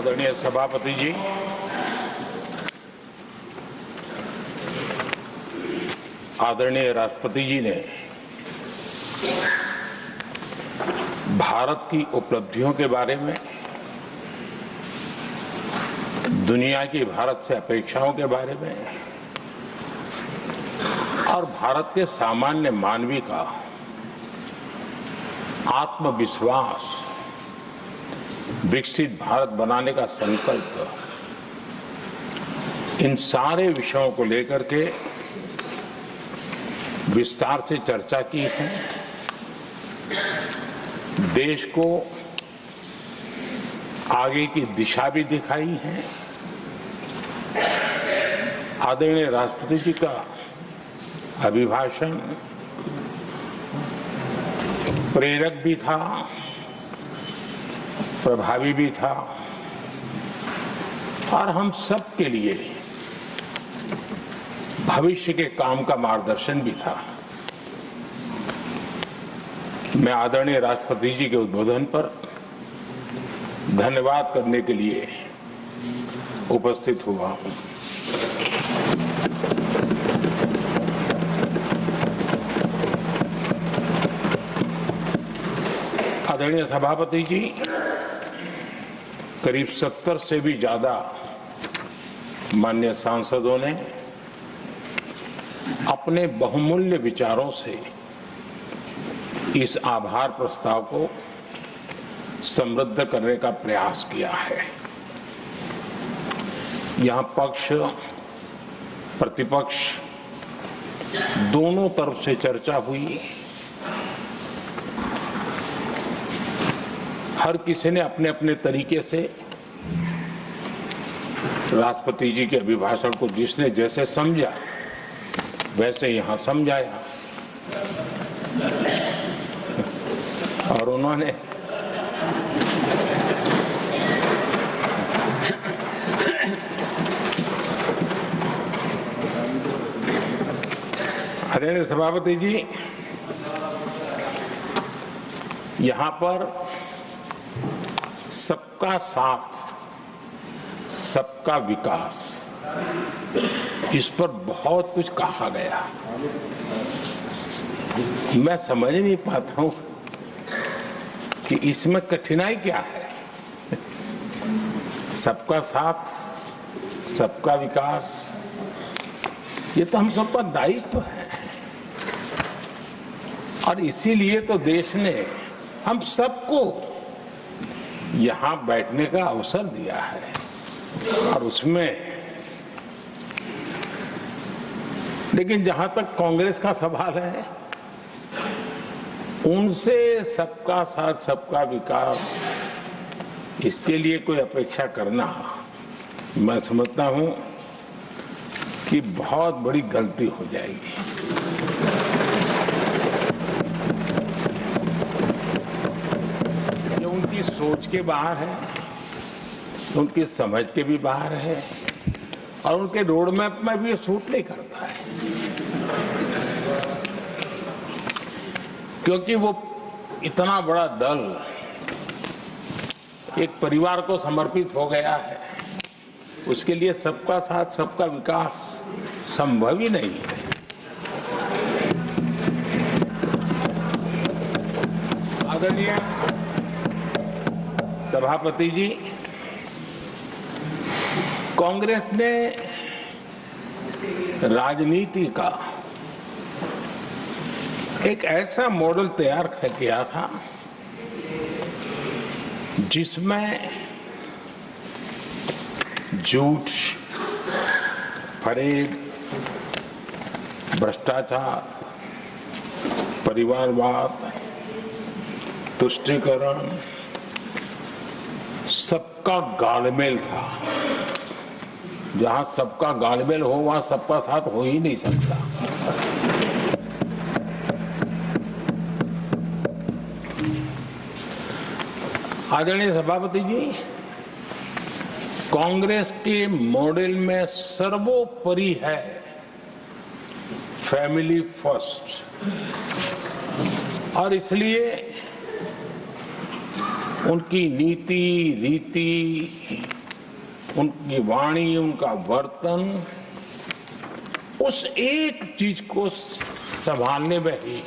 आदरणीय सभापति जी, आदरणीय राष्ट्रपति जी ने भारत की उपलब्धियों के बारे में, दुनिया की भारत से अपेक्षाओं के बारे में और भारत के सामान्य मानवी का आत्मविश्वास, विकसित भारत बनाने का संकल्प, इन सारे विषयों को लेकर के विस्तार से चर्चा की है। देश को आगे की दिशा भी दिखाई है। आदरणीय राष्ट्रपति जी का अभिभाषण प्रेरक भी था, प्रभावी भी था और हम सब के लिए भविष्य के काम का मार्गदर्शन भी था। मैं आदरणीय राष्ट्रपति जी के उद्बोधन पर धन्यवाद करने के लिए उपस्थित हुआ हूं। आदरणीय सभापति जी, करीब 70 से भी ज्यादा माननीय सांसदों ने अपने बहुमूल्य विचारों से इस आभार प्रस्ताव को समृद्ध करने का प्रयास किया है। यहां पक्ष प्रतिपक्ष दोनों तरफ से चर्चा हुई। हर किसी ने अपने अपने तरीके से राष्ट्रपति जी के अभिभाषण को जिसने जैसे समझा वैसे यहां समझाया और उन्होंने आदरणीय सभापति जी, यहां पर सबका साथ, सबका विकास, इस पर बहुत कुछ कहा गया। मैं समझ नहीं पाता हूं कि इसमें कठिनाई क्या है। सबका साथ, सबका विकास, ये तो हम सबका दायित्व है और इसीलिए तो देश ने हम सबको यहां बैठने का अवसर दिया है और उसमें, लेकिन जहां तक कांग्रेस का सवाल है, उनसे सबका साथ सबका विकास, इसके लिए कोई अपेक्षा करना मैं समझता हूं कि बहुत बड़ी गलती हो जाएगी। ये उनकी सोच के बाहर है, उनकी समझ के भी बाहर है और उनके रोड मैप में भी ये सूट नहीं करता है, क्योंकि वो इतना बड़ा दल एक परिवार को समर्पित हो गया है। उसके लिए सबका साथ सबका विकास संभव ही नहीं है। आदरणीय सभापति जी, कांग्रेस ने राजनीति का एक ऐसा मॉडल तैयार किया था जिसमें झूठ, फरेब, भ्रष्टाचार, परिवारवाद, तुष्टीकरण, सबका गालमेल था। जहां सबका गालमेल हो वहां सबका साथ हो ही नहीं सकता। आदरणीय सभापति जी, कांग्रेस के मॉडल में सर्वोपरि है फैमिली फर्स्ट और इसलिए उनकी नीति, रीति, उनकी वाणी, उनका वर्तन, उस एक चीज को संभालने में ही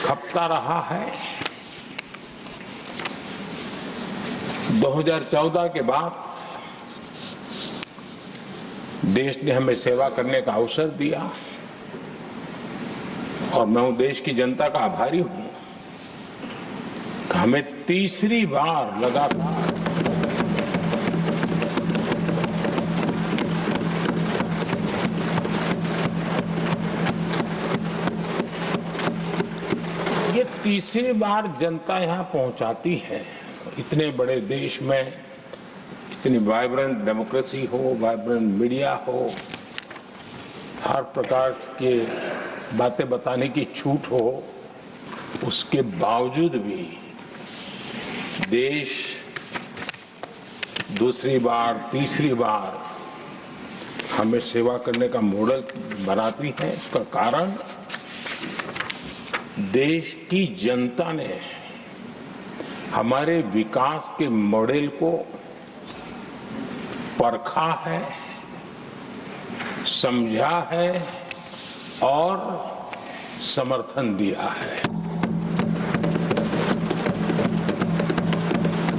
खपता रहा है। 2014 के बाद देश ने हमें सेवा करने का अवसर दिया और मैं उस देश की जनता का आभारी हूं कि हमें तीसरी बार लगातार ये तीसरी बार जनता यहां पहुंचाती है। इतने बड़े देश में इतनी वाइब्रेंट डेमोक्रेसी हो, वाइब्रेंट मीडिया हो, हर प्रकार के बातें बताने की छूट हो, उसके बावजूद भी देश दूसरी बार, तीसरी बार हमें सेवा करने का मॉडल बनाती है। इसका कारण देश की जनता ने हमारे विकास के मॉडल को परखा है, समझा है और समर्थन दिया है।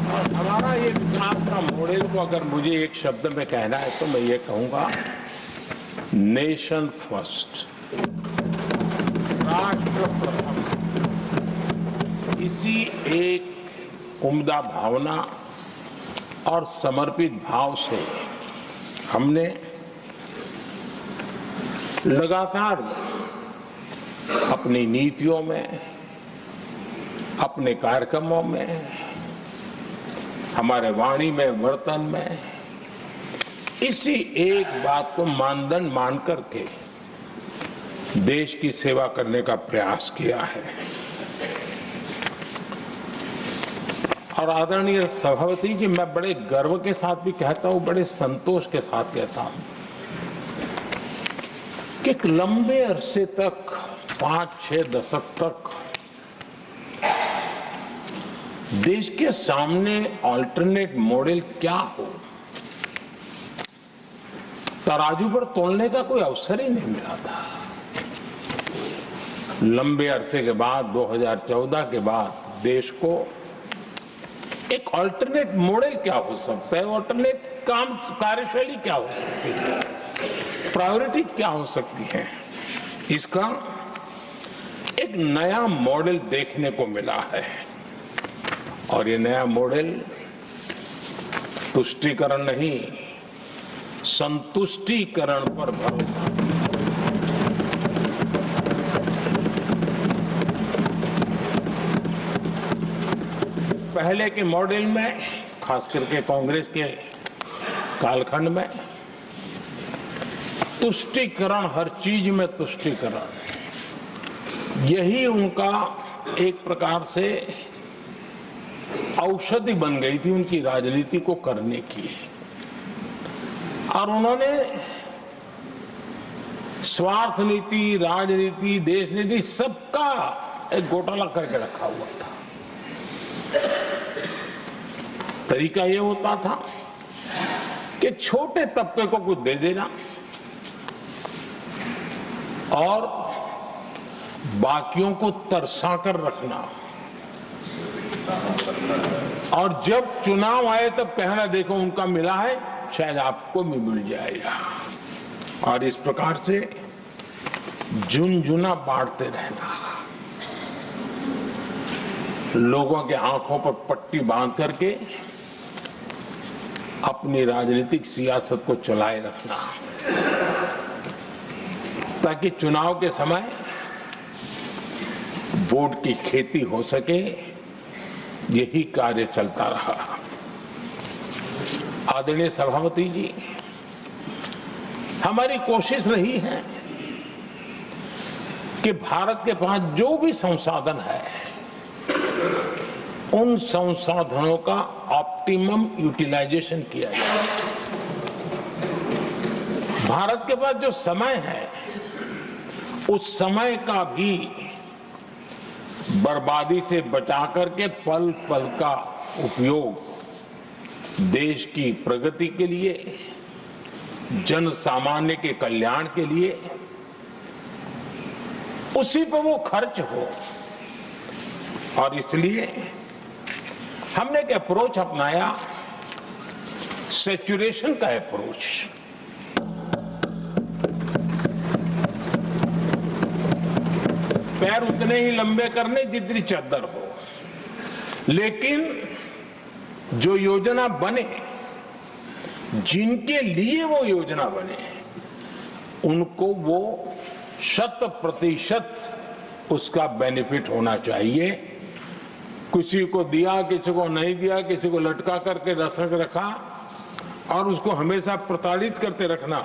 और हमारा ये विकास का मॉडल को अगर मुझे एक शब्द में कहना है तो मैं ये कहूंगा, नेशन फर्स्ट, राष्ट्र प्रथम। इसी एक उम्दा भावना और समर्पित भाव से हमने लगातार अपनी नीतियों में, अपने कार्यक्रमों में, हमारे वाणी में, वर्तन में इसी एक बात को मानदंड मान करके देश की सेवा करने का प्रयास किया है। और आदरणीय सभापति जी, मैं बड़े गर्व के साथ भी कहता हूं, बड़े संतोष के साथ कहता हूं कि एक लंबे अरसे तक, 5-6 दशक तक देश के सामने अल्टरनेट मॉडल क्या हो, तराजू पर तोलने का कोई अवसर ही नहीं मिला था। लंबे अरसे के बाद, 2014 के बाद देश को एक अल्टरनेट मॉडल क्या हो सकता है, अल्टरनेट कार्यशैली क्या हो सकती है, प्रायोरिटीज क्या हो सकती है, इसका एक नया मॉडल देखने को मिला है। और ये नया मॉडल तुष्टीकरण नहीं, संतुष्टीकरण पर भरोसा। पहले के मॉडल में, खास करके कांग्रेस के कालखंड में, तुष्टीकरण, हर चीज में तुष्टीकरण, यही उनका एक प्रकार से औषधि बन गई थी उनकी राजनीति को करने की। और उन्होंने स्वार्थ नीति, राजनीति, देश नीति, सबका एक घोटाला करके रखा हुआ था। तरीका ये होता था कि छोटे तबके को कुछ दे देना और बाकियों को तरसा कर रखना, और जब चुनाव आए तब कहना, देखो उनका मिला है, शायद आपको भी मिल जाएगा। और इस प्रकार से झुनझुना बांटते रहना, लोगों के आंखों पर पट्टी बांध करके अपनी राजनीतिक सियासत को चलाए रखना, ताकि चुनाव के समय वोट की खेती हो सके। यही कार्य चलता रहा। आदरणीय सभापति जी, हमारी कोशिश रही है कि भारत के पास जो भी संसाधन है, उन संसाधनों का ऑप्टिमम यूटिलाइजेशन किया जाए। भारत के पास जो समय है, उस समय का भी बर्बादी से बचा करके पल पल का उपयोग देश की प्रगति के लिए, जन सामान्य के कल्याण के लिए, उसी पर वो खर्च हो। और इसलिए हमने एक अप्रोच अपनाया, सैचुरेशन का अप्रोच। पैर उतने ही लंबे करने जितनी चद्दर हो, लेकिन जो योजना बने, जिनके लिए वो योजना बने, उनको वो 100% उसका बेनिफिट होना चाहिए। किसी को दिया, किसी को नहीं दिया, किसी को लटका करके रखा और उसको हमेशा प्रताड़ित करते रखना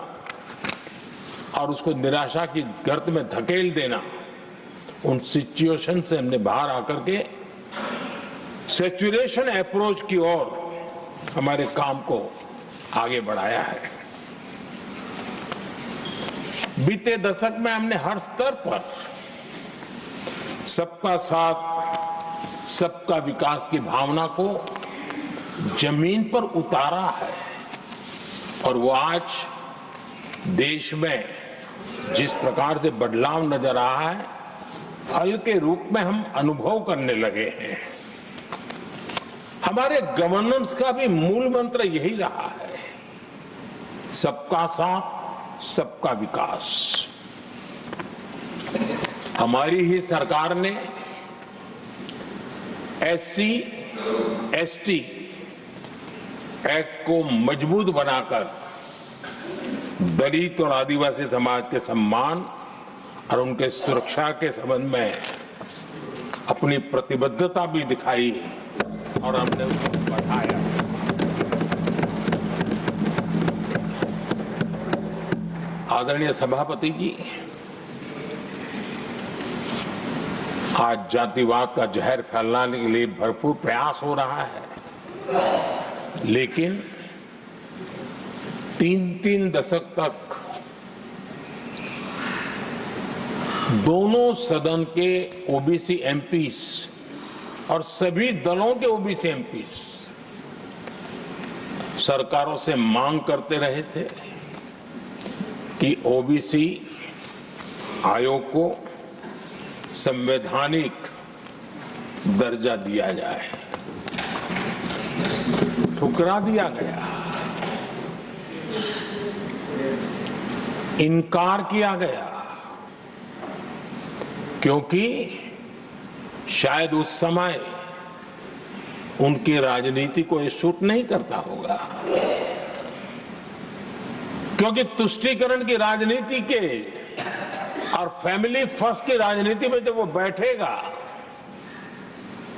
और उसको निराशा की गर्त में धकेल देना, उन सिचुएशन से हमने बाहर आकर के सैचुरेशन अप्रोच की ओर हमारे काम को आगे बढ़ाया है। बीते दशक में हमने हर स्तर पर सबका साथ, सबका विकास की भावना को जमीन पर उतारा है और वो आज देश में जिस प्रकार से बदलाव नजर आ रहा है, फल के रूप में हम अनुभव करने लगे हैं। हमारे गवर्नेंस का भी मूल मंत्र यही रहा है, सबका साथ, सबका विकास। हमारी ही सरकार ने SC, ST एक्ट को मजबूत बनाकर दलित और आदिवासी समाज के सम्मान और उनके सुरक्षा के संबंध में अपनी प्रतिबद्धता भी दिखाई और हमने उसको बढ़ाया। आदरणीय सभापति जी, आज जातिवाद का जहर फैलाने के लिए भरपूर प्रयास हो रहा है, लेकिन 3 दशक तक दोनों सदन के ओबीसी एमपीस और सभी दलों के ओबीसी एमपीस सरकारों से मांग करते रहे थे कि ओबीसी आयोग को संवैधानिक दर्जा दिया जाए। ठुकरा दिया गया, इनकार किया गया, क्योंकि शायद उस समय उनकी राजनीति को ये सूट नहीं करता होगा, क्योंकि तुष्टीकरण की राजनीति के और फैमिली फर्स्ट की राजनीति में जब वो बैठेगा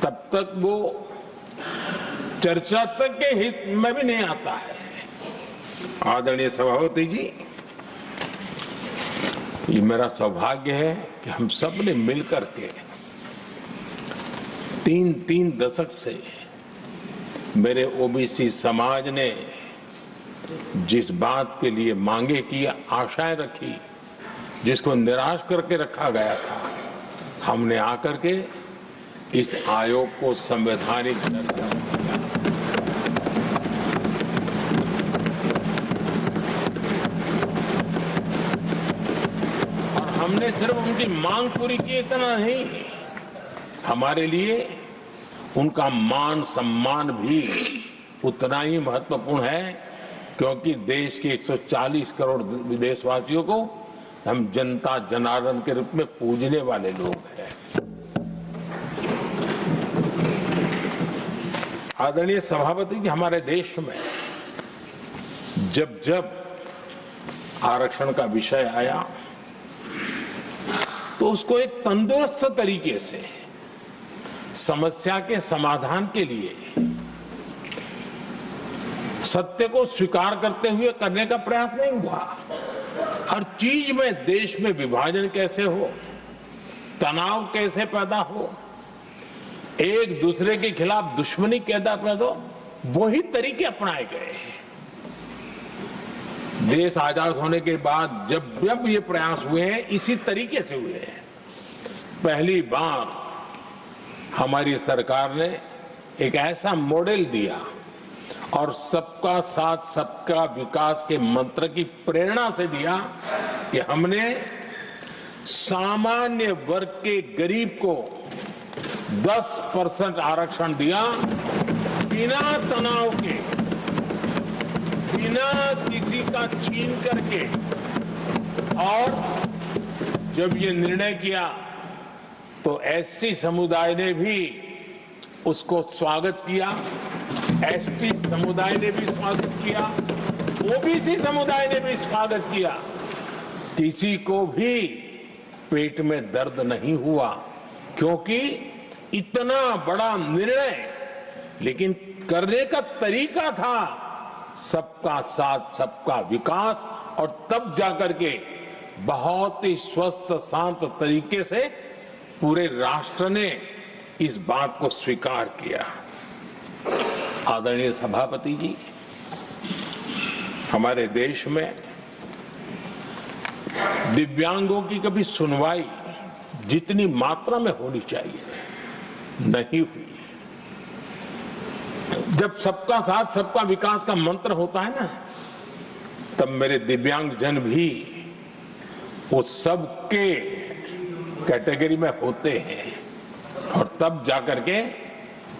तब तक वो चर्चा तक के हित में भी नहीं आता है। आदरणीय सभापति जी, ये मेरा सौभाग्य है कि हम सब ने मिलकर के 3 दशक से मेरे ओबीसी समाज ने जिस बात के लिए मांगे की, आशाएं रखी, जिसको निराश करके रखा गया था, हमने आकर के इस आयोग को संवैधानिक दर्जा दिया। और हमने सिर्फ उनकी मांग पूरी की इतना नहीं, हमारे लिए उनका मान सम्मान भी उतना ही महत्वपूर्ण है, क्योंकि देश के 140 करोड़ देशवासियों को हम जनता जनार्दन के रूप में पूजने वाले लोग हैं। आदरणीय सभापति जी, हमारे देश में जब जब आरक्षण का विषय आया तो उसको एक तंदुरुस्त तरीके से समस्या के समाधान के लिए सत्य को स्वीकार करते हुए करने का प्रयास नहीं हुआ। हर चीज में देश में विभाजन कैसे हो, तनाव कैसे पैदा हो, एक दूसरे के खिलाफ दुश्मनी कैसे पैदा हो, वही तरीके अपनाए गए हैं। देश आजाद होने के बाद जब ये प्रयास हुए हैं, इसी तरीके से हुए हैं। पहली बार हमारी सरकार ने एक ऐसा मॉडल दिया और सबका साथ सबका विकास के मंत्र की प्रेरणा से दिया कि हमने सामान्य वर्ग के गरीब को 10% आरक्षण दिया, बिना तनाव के, बिना किसी का छीन करके। और जब ये निर्णय किया तो एससी समुदाय ने भी उसको स्वागत किया, एसटी समुदाय ने भी स्वागत किया, ओबीसी समुदाय ने भी स्वागत किया। किसी को भी पेट में दर्द नहीं हुआ, क्योंकि इतना बड़ा निर्णय, लेकिन करने का तरीका था सबका साथ सबका विकास। और तब जाकर के बहुत ही स्वस्थ शांत तरीके से पूरे राष्ट्र ने इस बात को स्वीकार किया। आदरणीय सभापति जी, हमारे देश में दिव्यांगों की कभी सुनवाई जितनी मात्रा में होनी चाहिए थी नहीं हुई। जब सबका साथ सबका विकास का मंत्र होता है ना, तब मेरे दिव्यांग जन भी उस सबके कैटेगरी में होते हैं। और तब जाकर के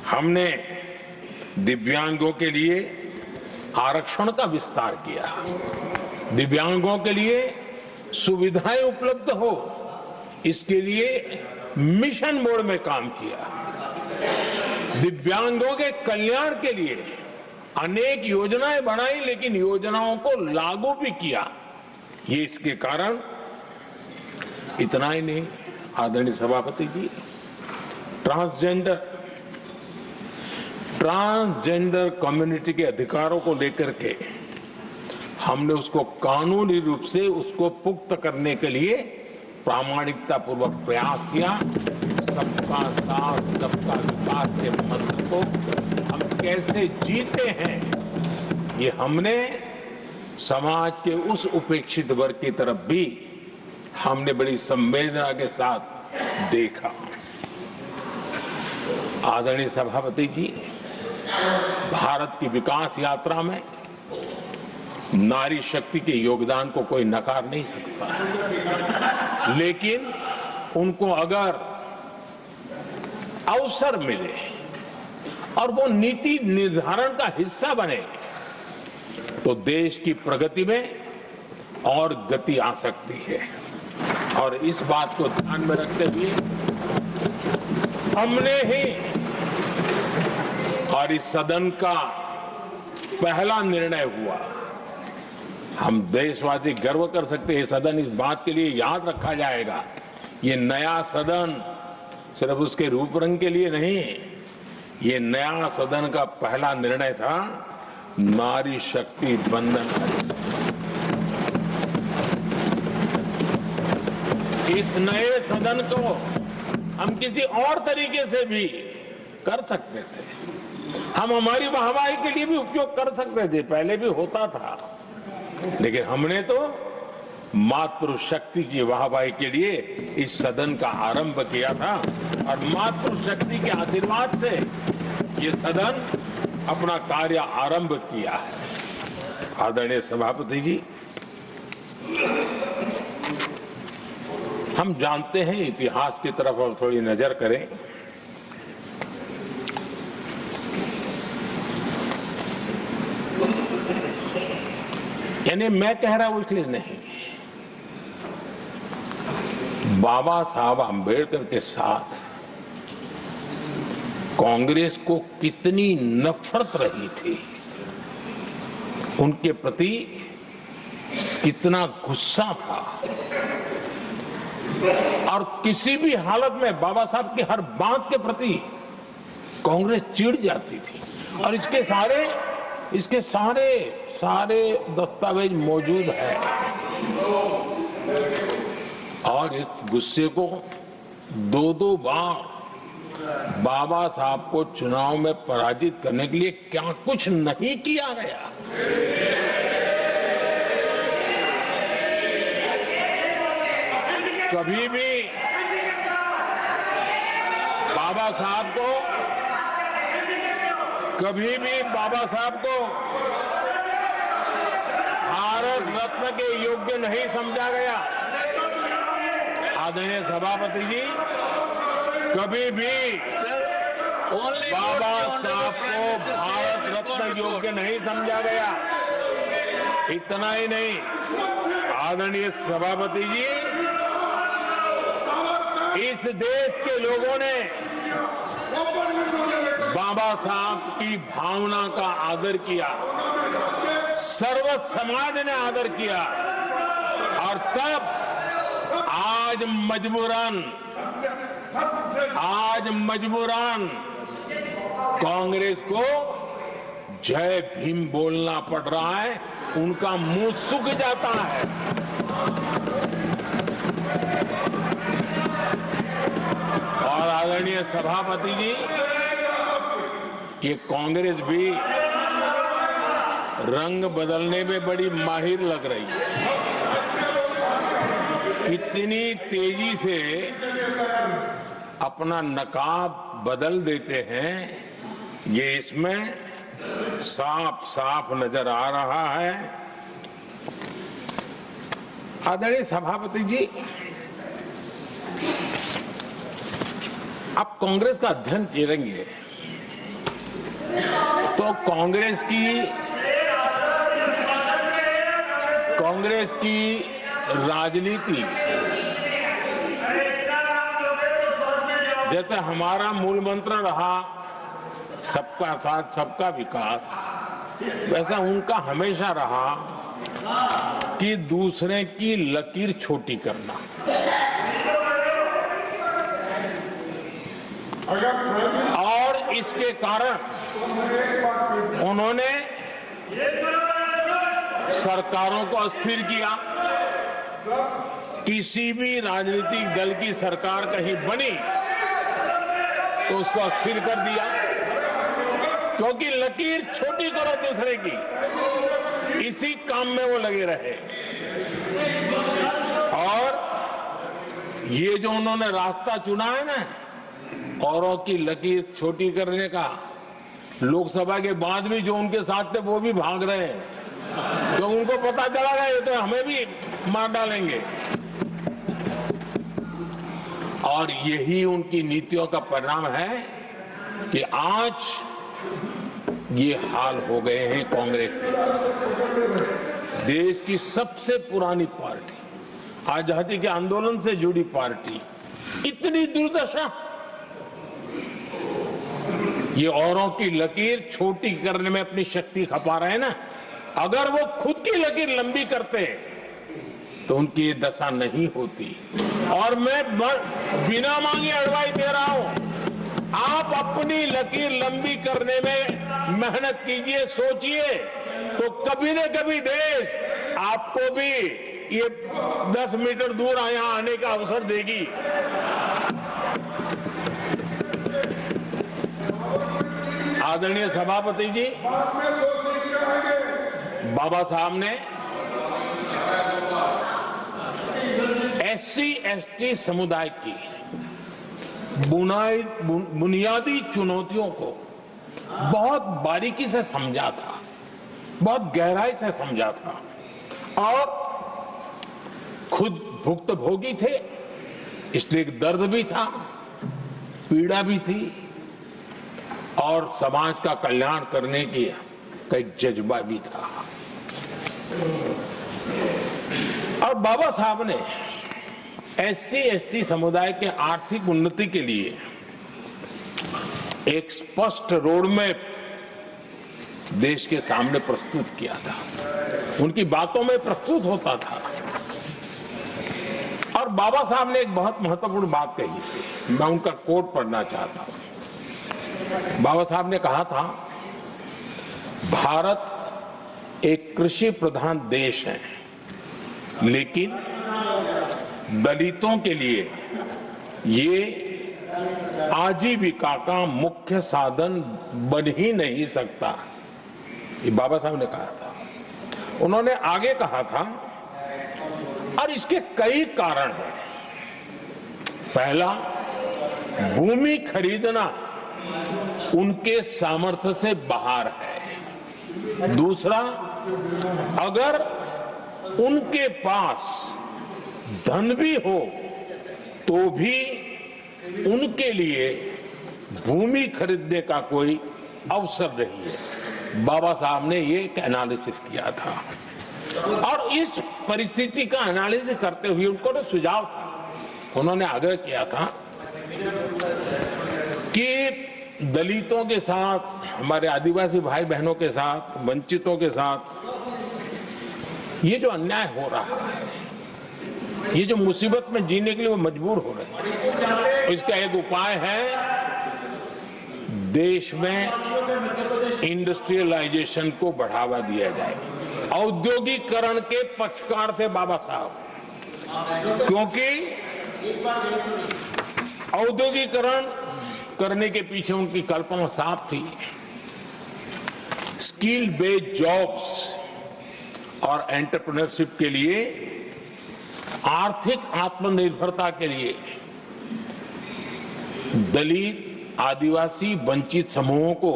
हमने दिव्यांगों के लिए आरक्षण का विस्तार किया, दिव्यांगों के लिए सुविधाएं उपलब्ध हो, इसके लिए मिशन मोड में काम किया। दिव्यांगों के कल्याण के लिए अनेक योजनाएं बनाई, लेकिन योजनाओं को लागू भी किया। ये इसके कारण इतना ही नहीं, आदरणीय सभापति जी, ट्रांसजेंडर कम्युनिटी के अधिकारों को लेकर के हमने उसको कानूनी रूप से उसको पुख्त करने के लिए प्रामाणिकता पूर्वक प्रयास किया। सबका साथ सबका विकास के मंत्र को हम कैसे जीते हैं, ये हमने समाज के उस उपेक्षित वर्ग की तरफ भी हमने बड़ी संवेदना के साथ देखा। आदरणीय सभापति जी, भारत की विकास यात्रा में नारी शक्ति के योगदान को कोई नकार नहीं सकता है, लेकिन उनको अगर अवसर मिले और वो नीति निर्धारण का हिस्सा बने तो देश की प्रगति में और गति आ सकती है। और इस बात को ध्यान में रखते हुए हमने ही और इस सदन का पहला निर्णय हुआ, हम देशवासी गर्व कर सकते हैं, सदन इस बात के लिए याद रखा जाएगा, ये नया सदन सिर्फ उसके रूप रंग के लिए नहीं, ये नया सदन का पहला निर्णय था नारी शक्ति बंधन। इस नए सदन को हम किसी और तरीके से भी कर सकते थे, हम हमारी वाहवाही के लिए भी उपयोग कर सकते थे, पहले भी होता था, लेकिन हमने तो मातृशक्ति की वाहवाही के लिए इस सदन का आरंभ किया था। और मातृशक्ति के आशीर्वाद से ये सदन अपना कार्य आरंभ किया है। आदरणीय सभापति जी, हम जानते हैं, इतिहास की तरफ अब थोड़ी नजर करें। यानी मैं कह रहा हूं इसलिए नहीं, बाबा साहब आंबेडकर के साथ कांग्रेस को कितनी नफरत रही थी, उनके प्रति कितना गुस्सा था, और किसी भी हालत में बाबा साहब की हर बात के प्रति कांग्रेस चिढ़ जाती थी। और इसके सारे दस्तावेज मौजूद है। और इस गुस्से को दो बार बाबा साहब को चुनाव में पराजित करने के लिए क्या कुछ नहीं किया गया। कभी भी बाबा साहब को कभी भी बाबा साहब को भारत रत्न के योग्य नहीं समझा गया। आदरणीय सभापति जी, कभी भी बाबा साहब को भारत रत्न योग्य नहीं समझा गया। इतना ही नहीं, आदरणीय सभापति जी, इस देश के लोगों ने बाबा साहब की भावना का आदर किया, सर्व समाज ने आदर किया, और तब आज मजबूरन कांग्रेस को जय भीम बोलना पड़ रहा है, उनका मुंह सूख जाता है। और आदरणीय सभापति जी, ये कांग्रेस भी रंग बदलने में बड़ी माहिर लग रही है। इतनी तेजी से अपना नकाब बदल देते हैं, ये इसमें साफ साफ नजर आ रहा है। आदरणीय सभापति जी, आप कांग्रेस का अध्ययन करेंगे तो कांग्रेस की राजनीति, जैसे हमारा मूल मंत्र रहा सबका साथ सबका विकास, वैसा उनका हमेशा रहा कि दूसरे की लकीर छोटी करना। और इसके कारण उन्होंने सरकारों को अस्थिर किया। किसी भी राजनीतिक दल की सरकार कहीं बनी तो उसको अस्थिर कर दिया, क्योंकि लकीर छोटी करो दूसरे की, इसी काम में वो लगे रहे। और ये जो उन्होंने रास्ता चुना है ना, औरों की लकीर छोटी करने का, लोकसभा के बाद भी जो उनके साथ थे वो भी भाग रहे हैं, तो उनको पता चला गया ये तो हमें भी मार डालेंगे। और यही उनकी नीतियों का परिणाम है कि आज ये हाल हो गए हैं कांग्रेस के। देश की सबसे पुरानी पार्टी, आजादी के आंदोलन से जुड़ी पार्टी, इतनी दुर्दशा। ये औरों की लकीर छोटी करने में अपनी शक्ति खपा रहे हैं ना। अगर वो खुद की लकीर लंबी करते तो उनकी ये दशा नहीं होती। और मैं बिना मांगे एडवाइस दे रहा हूं, आप अपनी लकीर लंबी करने में मेहनत कीजिए, सोचिए, तो कभी न कभी देश आपको भी ये 10 मीटर दूर यहां आने का अवसर देगी। आदरणीय सभापति जी, बाबा साहब ने SC ST समुदाय की बुनियादी चुनौतियों को बहुत बारीकी से समझा था, बहुत गहराई से समझा था, और खुद भुक्तभोगी थे, इसलिए एक दर्द भी था, पीड़ा भी थी, और समाज का कल्याण करने की का एक जज्बा भी था। और बाबा साहब ने SC ST समुदाय के आर्थिक उन्नति के लिए एक स्पष्ट रोडमैप देश के सामने प्रस्तुत किया था, उनकी बातों में प्रस्तुत होता था। और बाबा साहब ने एक बहुत महत्वपूर्ण बात कही थी, मैं उनका कोट पढ़ना चाहता हूं। बाबा साहब ने कहा था, भारत एक कृषि प्रधान देश है, लेकिन दलितों के लिए ये आजीविका का मुख्य साधन बन ही नहीं सकता, ये बाबा साहब ने कहा था। उन्होंने आगे कहा था, और इसके कई कारण हैं। पहला, भूमि खरीदना उनके सामर्थ्य से बाहर है। दूसरा, अगर उनके पास धन भी हो तो भी उनके लिए भूमि खरीदने का कोई अवसर नहीं है। बाबा साहब ने ये एक एनालिसिस किया था और इस परिस्थिति का एनालिसिस करते हुए उनको तो सुझाव था, उन्होंने आग्रह किया था कि दलितों के साथ, हमारे आदिवासी भाई बहनों के साथ, वंचितों के साथ ये जो अन्याय हो रहा है, ये जो मुसीबत में जीने के लिए वो मजबूर हो रहे हैं, इसका एक उपाय है देश में इंडस्ट्रियलाइजेशन को बढ़ावा दिया जाए। औद्योगिकरण के पक्षकार थे बाबा साहब, क्योंकि औद्योगिकरण करने के पीछे उनकी कल्पना साफ थी। स्किल बेस्ड जॉब्स और एंटरप्रेन्योरशिप के लिए, आर्थिक आत्मनिर्भरता के लिए दलित, आदिवासी, वंचित समूहों को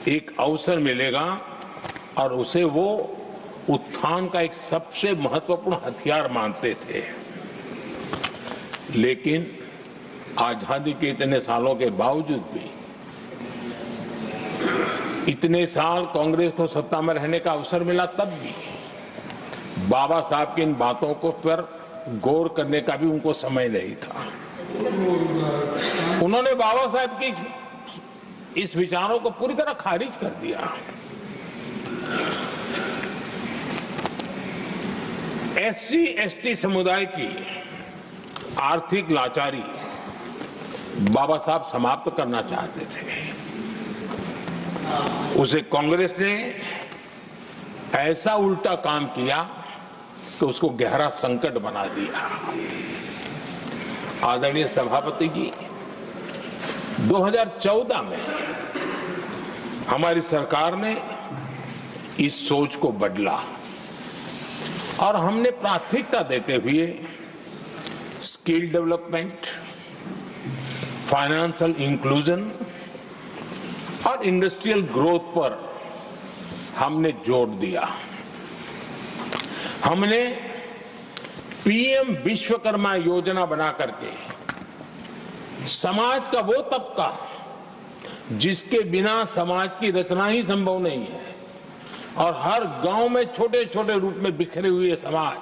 एक अवसर मिलेगा और उसे वो उत्थान का एक सबसे महत्वपूर्ण हथियार मानते थे। लेकिन आजादी के इतने सालों के बावजूद भी, इतने साल कांग्रेस को सत्ता में रहने का अवसर मिला, तब भी बाबा साहब की इन बातों को पर गौर करने का भी उनको समय नहीं था। उन्होंने बाबा साहब की इस विचारों को पूरी तरह खारिज कर दिया। एससी एसटी समुदाय की आर्थिक लाचारी बाबा साहब समाप्त करना चाहते थे। उसे कांग्रेस ने ऐसा उल्टा काम किया कि उसको गहरा संकट बना दिया। आदरणीय सभापति जी, 2014 में हमारी सरकार ने इस सोच को बदला और हमने प्राथमिकता देते हुए स्किल डेवलपमेंट, फाइनेंशियल इंक्लूजन और इंडस्ट्रियल ग्रोथ पर हमने जोर दिया। हमने पीएम विश्वकर्मा योजना बना करके समाज का वो तबका जिसके बिना समाज की रचना ही संभव नहीं है, और हर गांव में छोटे छोटे रूप में बिखरे हुए समाज,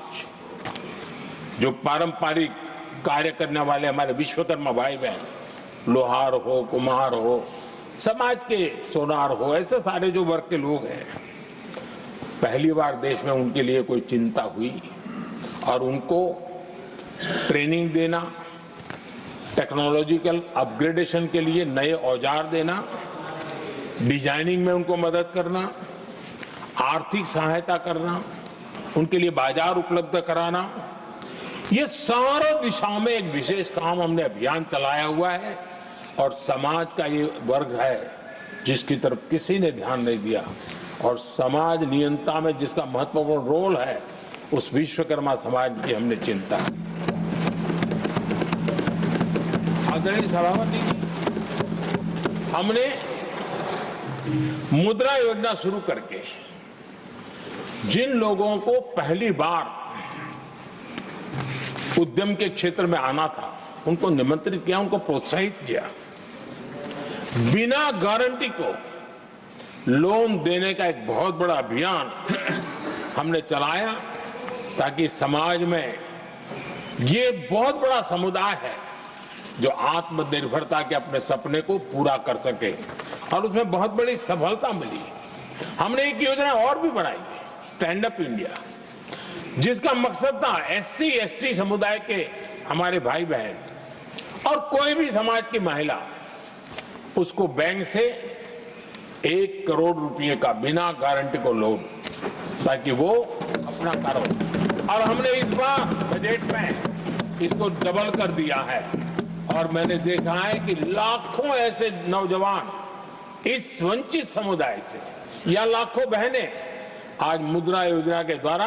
जो पारंपरिक कार्य करने वाले हमारे विश्वकर्मा भाई बहन, लोहार हो, कुम्हार हो, समाज के सोनार हो, ऐसे सारे जो वर्ग के लोग हैं, पहली बार देश में उनके लिए कोई चिंता हुई और उनको ट्रेनिंग देना, टेक्नोलॉजिकल अपग्रेडेशन के लिए नए औजार देना, डिजाइनिंग में उनको मदद करना, आर्थिक सहायता करना, उनके लिए बाजार उपलब्ध कराना, ये सारा दिशाओं में एक विशेष काम हमने अभियान चलाया हुआ है। और समाज का ये वर्ग है जिसकी तरफ किसी ने ध्यान नहीं दिया, और समाज नियंत्रण में जिसका महत्वपूर्ण रोल है, उस विश्वकर्मा समाज की हमने चिंता। आदरणीय सभापति जी, हमने मुद्रा योजना शुरू करके जिन लोगों को पहली बार उद्यम के क्षेत्र में आना था, उनको निमंत्रित किया, उनको प्रोत्साहित किया। बिना गारंटी को लोन देने का एक बहुत बड़ा अभियान हमने चलाया, ताकि समाज में ये बहुत बड़ा समुदाय है जो आत्मनिर्भरता के अपने सपने को पूरा कर सके, और उसमें बहुत बड़ी सफलता मिली। हमने एक योजना और भी बनाई, स्टैंड अप इंडिया, जिसका मकसद था एससी एसटी समुदाय के हमारे भाई बहन और कोई भी समाज की महिला, उसको बैंक से 1 करोड़ रुपए का बिना गारंटी को लोन, ताकि वो अपना कारोबार। और हमने इस बार बजट में इसको डबल कर दिया है, और मैंने देखा है कि लाखों ऐसे नौजवान इस वंचित समुदाय से, या लाखों बहनें आज मुद्रा योजना के द्वारा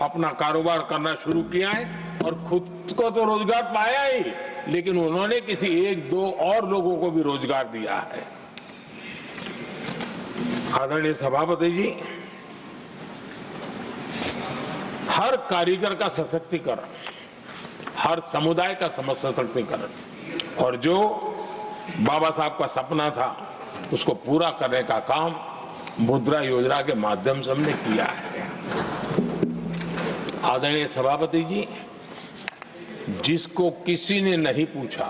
अपना कारोबार करना शुरू किया है, और खुद को तो रोजगार पाया ही, लेकिन उन्होंने किसी 1-2 और लोगों को भी रोजगार दिया है। आदरणीय सभापति जी, हर कारीगर का सशक्तिकरण, हर समुदाय का सशक्तिकरण और जो बाबा साहब का सपना था उसको पूरा करने का काम मुद्रा योजना के माध्यम से हमने किया है। आदरणीय सभापति जी, जिसको किसी ने नहीं पूछा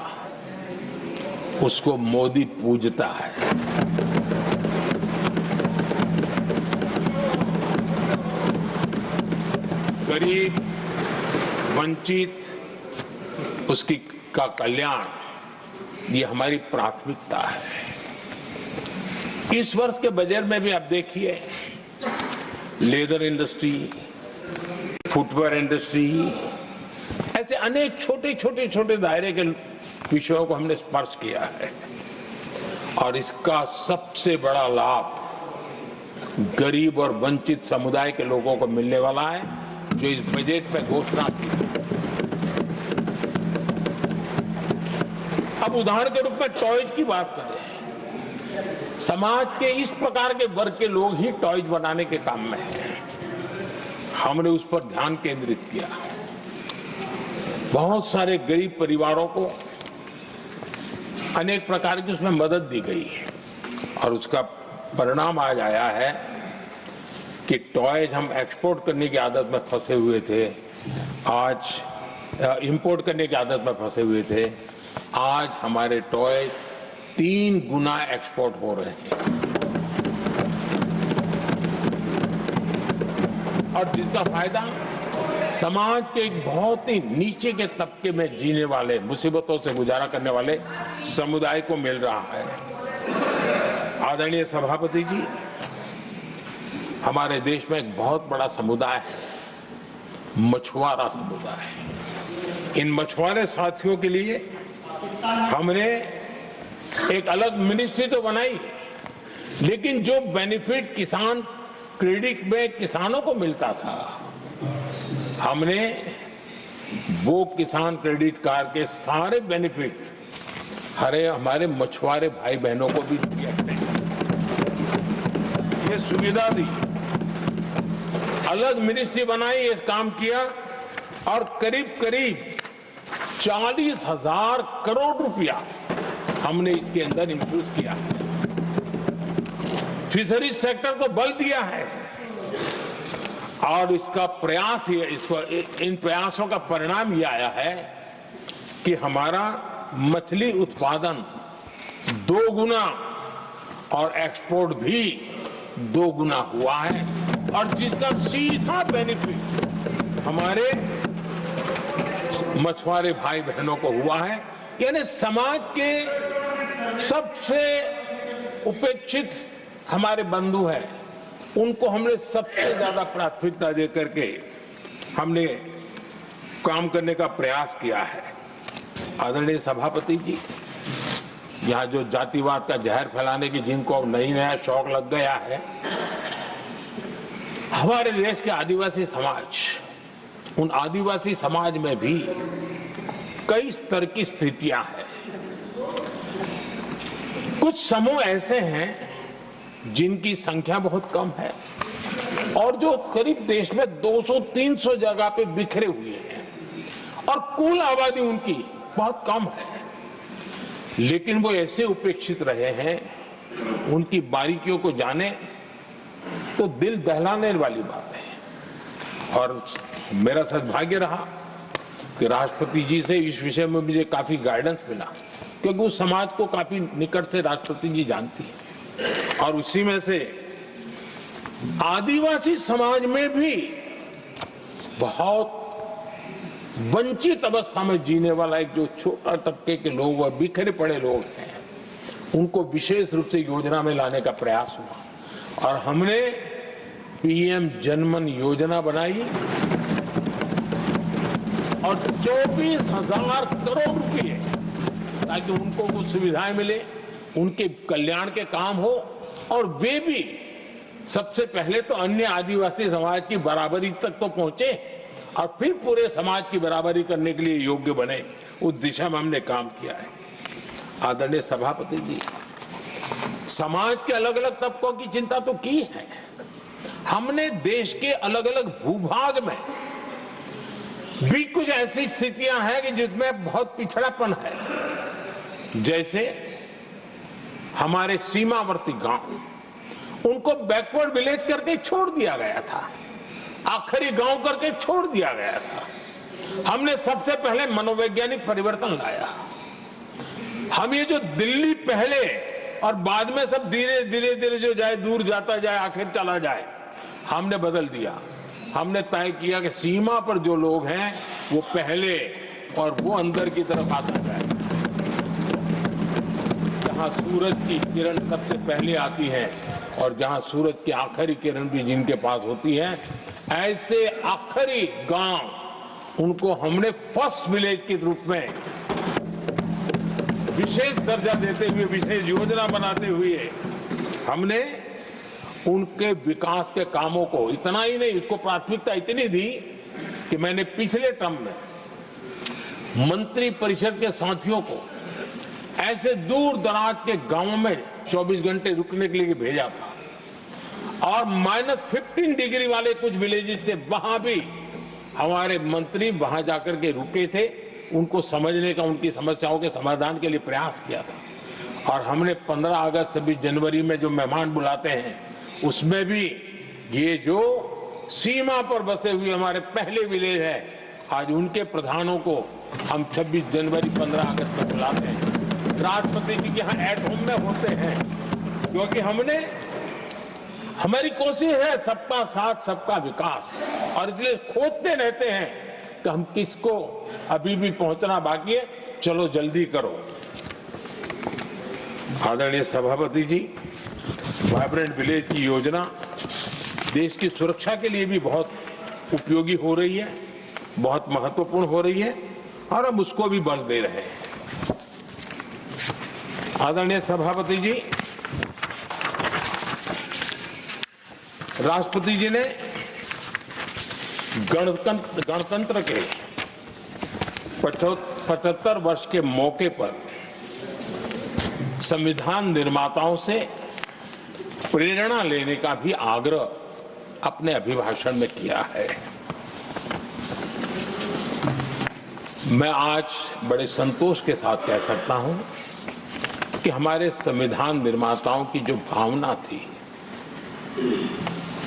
उसको मोदी पूजता है। गरीब, वंचित, उसकी का कल्याण ये हमारी प्राथमिकता है। इस वर्ष के बजट में भी आप देखिए, लेदर इंडस्ट्री, फुटवेयर इंडस्ट्री, ऐसे अनेक छोटे दायरे के विषयों को हमने स्पर्श किया है और इसका सबसे बड़ा लाभ गरीब और वंचित समुदाय के लोगों को मिलने वाला है, जो इस बजट में घोषणा की। अब उदाहरण के रूप में टॉयज की बात करें, समाज के इस प्रकार के वर्ग के लोग ही टॉयज बनाने के काम में हैं। हमने उस पर ध्यान केंद्रित किया। बहुत सारे गरीब परिवारों को अनेक प्रकार की उसमें मदद दी गई और उसका परिणाम आज आया है कि टॉयज हम एक्सपोर्ट करने की आदत में फंसे हुए थे, आज इंपोर्ट करने की आदत में फंसे हुए थे, आज हमारे टॉयज 3 गुना एक्सपोर्ट हो रहे हैं और जिसका फायदा समाज के एक बहुत ही नीचे के तबके में जीने वाले, मुसीबतों से गुजारा करने वाले समुदाय को मिल रहा है। आदरणीय सभापति जी, हमारे देश में एक बहुत बड़ा समुदाय है, मछुआरा समुदाय। इन मछुआरे साथियों के लिए हमने एक अलग मिनिस्ट्री तो बनाई, लेकिन जो बेनिफिट किसान क्रेडिट में किसानों को मिलता था, हमने वो किसान क्रेडिट कार्ड के सारे बेनिफिट हमारे मछुआरे भाई बहनों को भी दिया, ये सुविधा दी। अलग मिनिस्ट्री बनाई, ये काम किया और करीब 40,000 करोड़ रुपया हमने इसके अंदर इंफ्यूज किया है। फिशरीज सेक्टर को बल दिया है और इसका प्रयास इन प्रयासों का परिणाम ये आया है कि हमारा मछली उत्पादन 2 गुना और एक्सपोर्ट भी 2 गुना हुआ है और जिसका सीधा बेनिफिट हमारे मछुआरे भाई बहनों को हुआ है। यानी समाज के सबसे उपेक्षित हमारे बंधु हैं, उनको हमने सबसे ज्यादा प्राथमिकता दे करके हमने काम करने का प्रयास किया है। आदरणीय सभापति जी, यहाँ जो जातिवाद का जहर फैलाने की जिनको नया शौक लग गया है, हमारे देश के आदिवासी समाज, उन आदिवासी समाज में भी कई स्तर की स्थितियां हैं। कुछ समूह ऐसे हैं जिनकी संख्या बहुत कम है और जो करीब देश में 200-300 जगह पे बिखरे हुए हैं और कुल आबादी उनकी बहुत कम है, लेकिन वो ऐसे उपेक्षित रहे हैं, उनकी बारीकियों को जाने तो दिल दहलाने वाली बात है। और मेरा सद्भाग्य रहा कि राष्ट्रपति जी से इस विषय में मुझे काफी गाइडेंस मिला, क्योंकि उस समाज को काफी निकट से राष्ट्रपति जी जानती है और उसी में से आदिवासी समाज में भी बहुत वंचित अवस्था में जीने वाला एक जो छोटा तबके के लोग व बिखरे पड़े लोग हैं, उनको विशेष रूप से योजना में लाने का प्रयास हुआ और हमने पीएम जनमन योजना बनाई और 24,000 करोड़ रुपए ताकि उनको कुछ सुविधाएं मिले, उनके कल्याण के काम हो और वे भी सबसे पहले तो अन्य आदिवासी समाज की बराबरी तक तो पहुंचे और फिर पूरे समाज की बराबरी करने के लिए योग्य बने। उस दिशा में हमने काम किया है। आदरणीय सभापति जी, समाज के अलग अलग तबकों की चिंता तो की है। हमने देश के अलग अलग भूभाग में भी कुछ ऐसी स्थितियां हैं कि जिसमें बहुत पिछड़ापन है। जैसे हमारे सीमावर्ती गांव, उनको बैकवर्ड विलेज करके छोड़ दिया गया था, आखिरी गांव करके छोड़ दिया गया था। हमने सबसे पहले मनोवैज्ञानिक परिवर्तन लाया। हम ये जो दिल्ली पहले और बाद में सब धीरे धीरे जो जाए दूर जाता जाए आखिर चला जाए, हमने बदल दिया। हमने तय किया कि सीमा पर जो लोग हैं वो पहले और वो अंदर की तरफ आता जाए। जहां सूरज की किरण सबसे पहले आती है और जहां सूरज की आखिरी किरण भी जिनके पास होती है, ऐसे आखिरी गांव उनको हमने फर्स्ट विलेज के रूप में विशेष दर्जा देते हुए, विशेष योजना बनाते हुए हमने उनके विकास के कामों को, इतना ही नहीं, उसको प्राथमिकता इतनी दी कि मैंने पिछले टर्म में मंत्री परिषद के साथियों को ऐसे दूर दराज के गांवों में 24 घंटे रुकने के लिए भेजा था। और -15 डिग्री वाले कुछ विलेजेस थे, वहां भी हमारे मंत्री वहां जाकर के रुके थे, उनको समझने का, उनकी समस्याओं के समाधान के लिए प्रयास किया था। और हमने 15 अगस्त 26 जनवरी में जो मेहमान बुलाते हैं, उसमें भी ये जो सीमा पर बसे हुए हमारे पहले विलेज है, आज उनके प्रधानों को हम 26 जनवरी 15 अगस्त में बुलाते हैं। राष्ट्रपति जी के यहाँ एट होम में होते हैं, क्योंकि हमारी कोशिश है सबका साथ सबका विकास, और इसलिए खोजते रहते हैं कि हम किसको, अभी भी पहुंचना बाकी है, चलो जल्दी करो। आदरणीय सभापति जी, वाइब्रेंट विलेज की योजना देश की सुरक्षा के लिए भी बहुत उपयोगी हो रही है, बहुत महत्वपूर्ण हो रही है, और हम उसको भी बल दे रहे हैं। आदरणीय सभापति जी, राष्ट्रपति जी ने गणतंत्र के 75 वर्ष के मौके पर संविधान निर्माताओं से प्रेरणा लेने का भी आग्रह अपने अभिभाषण में किया है। मैं आज बड़े संतोष के साथ कह सकता हूं कि हमारे संविधान निर्माताओं की जो भावना थी,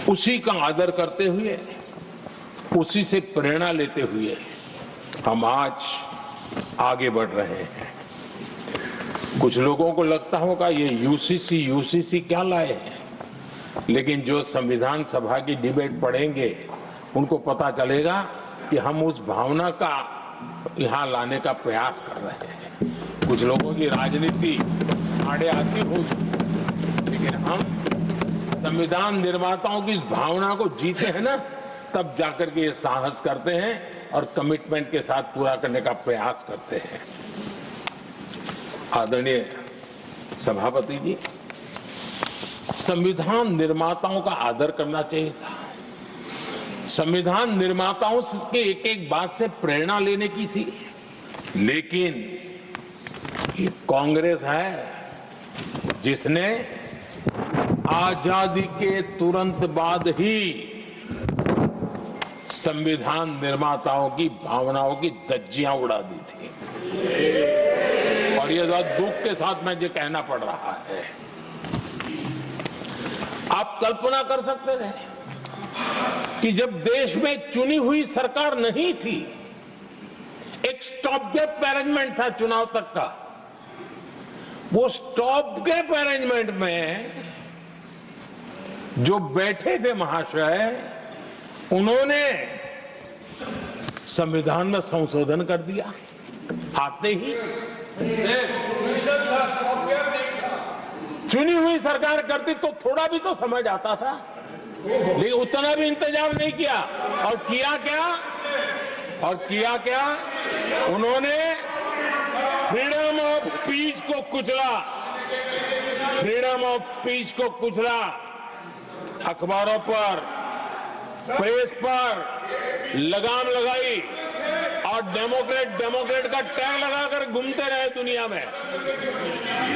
उसी का आदर करते हुए, उसी से प्रेरणा लेते हुए हम आज आगे बढ़ रहे हैं। कुछ लोगों को लगता होगा ये यूसीसी क्या लाए हैं, लेकिन जो संविधान सभा की डिबेट पढ़ेंगे उनको पता चलेगा कि हम उस भावना का यहाँ लाने का प्रयास कर रहे हैं। कुछ लोगों की राजनीति आड़े आती होगी, लेकिन हम संविधान निर्माताओं की भावना को जीते हैं ना, तब जाकर के ये साहस करते हैं और कमिटमेंट के साथ पूरा करने का प्रयास करते हैं। आदरणीय सभापति जी, संविधान निर्माताओं का आदर करना चाहिए था। संविधान निर्माताओं के एक एक बात से प्रेरणा लेने की थी, लेकिन ये कांग्रेस है जिसने आजादी के तुरंत बाद ही संविधान निर्माताओं की भावनाओं की धज्जियां उड़ा दी थी। और ये बहुत दुख के साथ मुझे कहना पड़ रहा है। आप कल्पना कर सकते थे कि जब देश में चुनी हुई सरकार नहीं थी, एक स्टॉप गैप अरेंजमेंट था चुनाव तक का, वो स्टॉप गैप अरेंजमेंट में जो बैठे थे महाशय, उन्होंने संविधान में संशोधन कर दिया। आते ही चुनी हुई सरकार करती तो थोड़ा भी तो समझ आता था, लेकिन उतना भी इंतजाम नहीं किया। और किया क्या उन्होंने फ्रीडम ऑफ स्पीच को कुचला, फ्रीडम ऑफ स्पीच को कुचला। अखबारों पर, प्रेस पर लगाम लगाई और और डेमोक्रेट का टैग लगाकर घूमते रहे दुनिया में।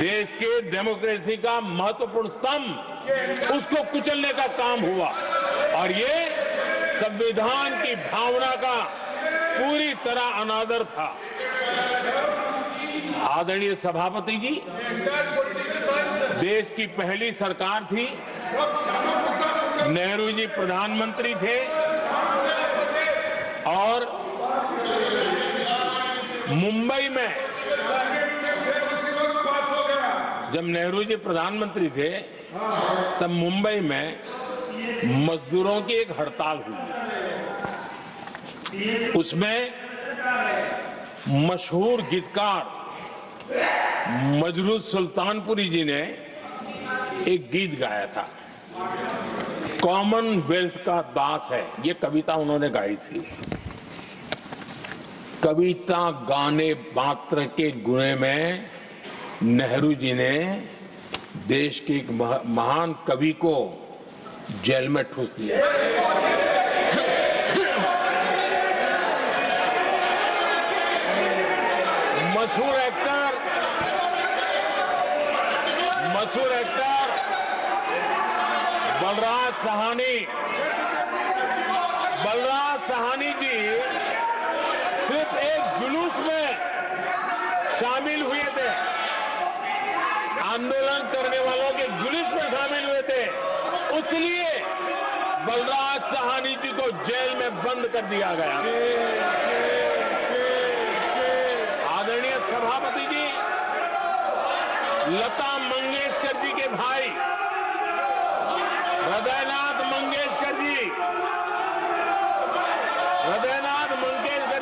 देश के डेमोक्रेसी का महत्वपूर्ण स्तंभ उसको कुचलने का काम हुआ और ये संविधान की भावना का पूरी तरह अनादर था। आदरणीय सभापति जी, देश की पहली सरकार थी, नेहरू जी प्रधानमंत्री थे और मुंबई में जब नेहरू जी प्रधानमंत्री थे तब मुंबई में मजदूरों की एक हड़ताल हुई। उसमें मशहूर गीतकार मजरूह सुल्तानपुरी जी ने एक गीत गाया था, कॉमनवेल्थ का दास है। ये कविता उन्होंने गाई थी। कविता गाने मात्र के गुणे में नेहरू जी ने देश के एक महान कवि को जेल में ठूस दिया। मशहूर एक्टर बलराज साहनी जी सिर्फ एक जुलूस में शामिल हुए थे, आंदोलन करने वालों के जुलूस में शामिल हुए थे, इसलिए बलराज साहनी जी को जेल में बंद कर दिया गया। आदरणीय सभापति जी, लता मंगेशकर जी के भाई हृदयनाथ मंगेशकर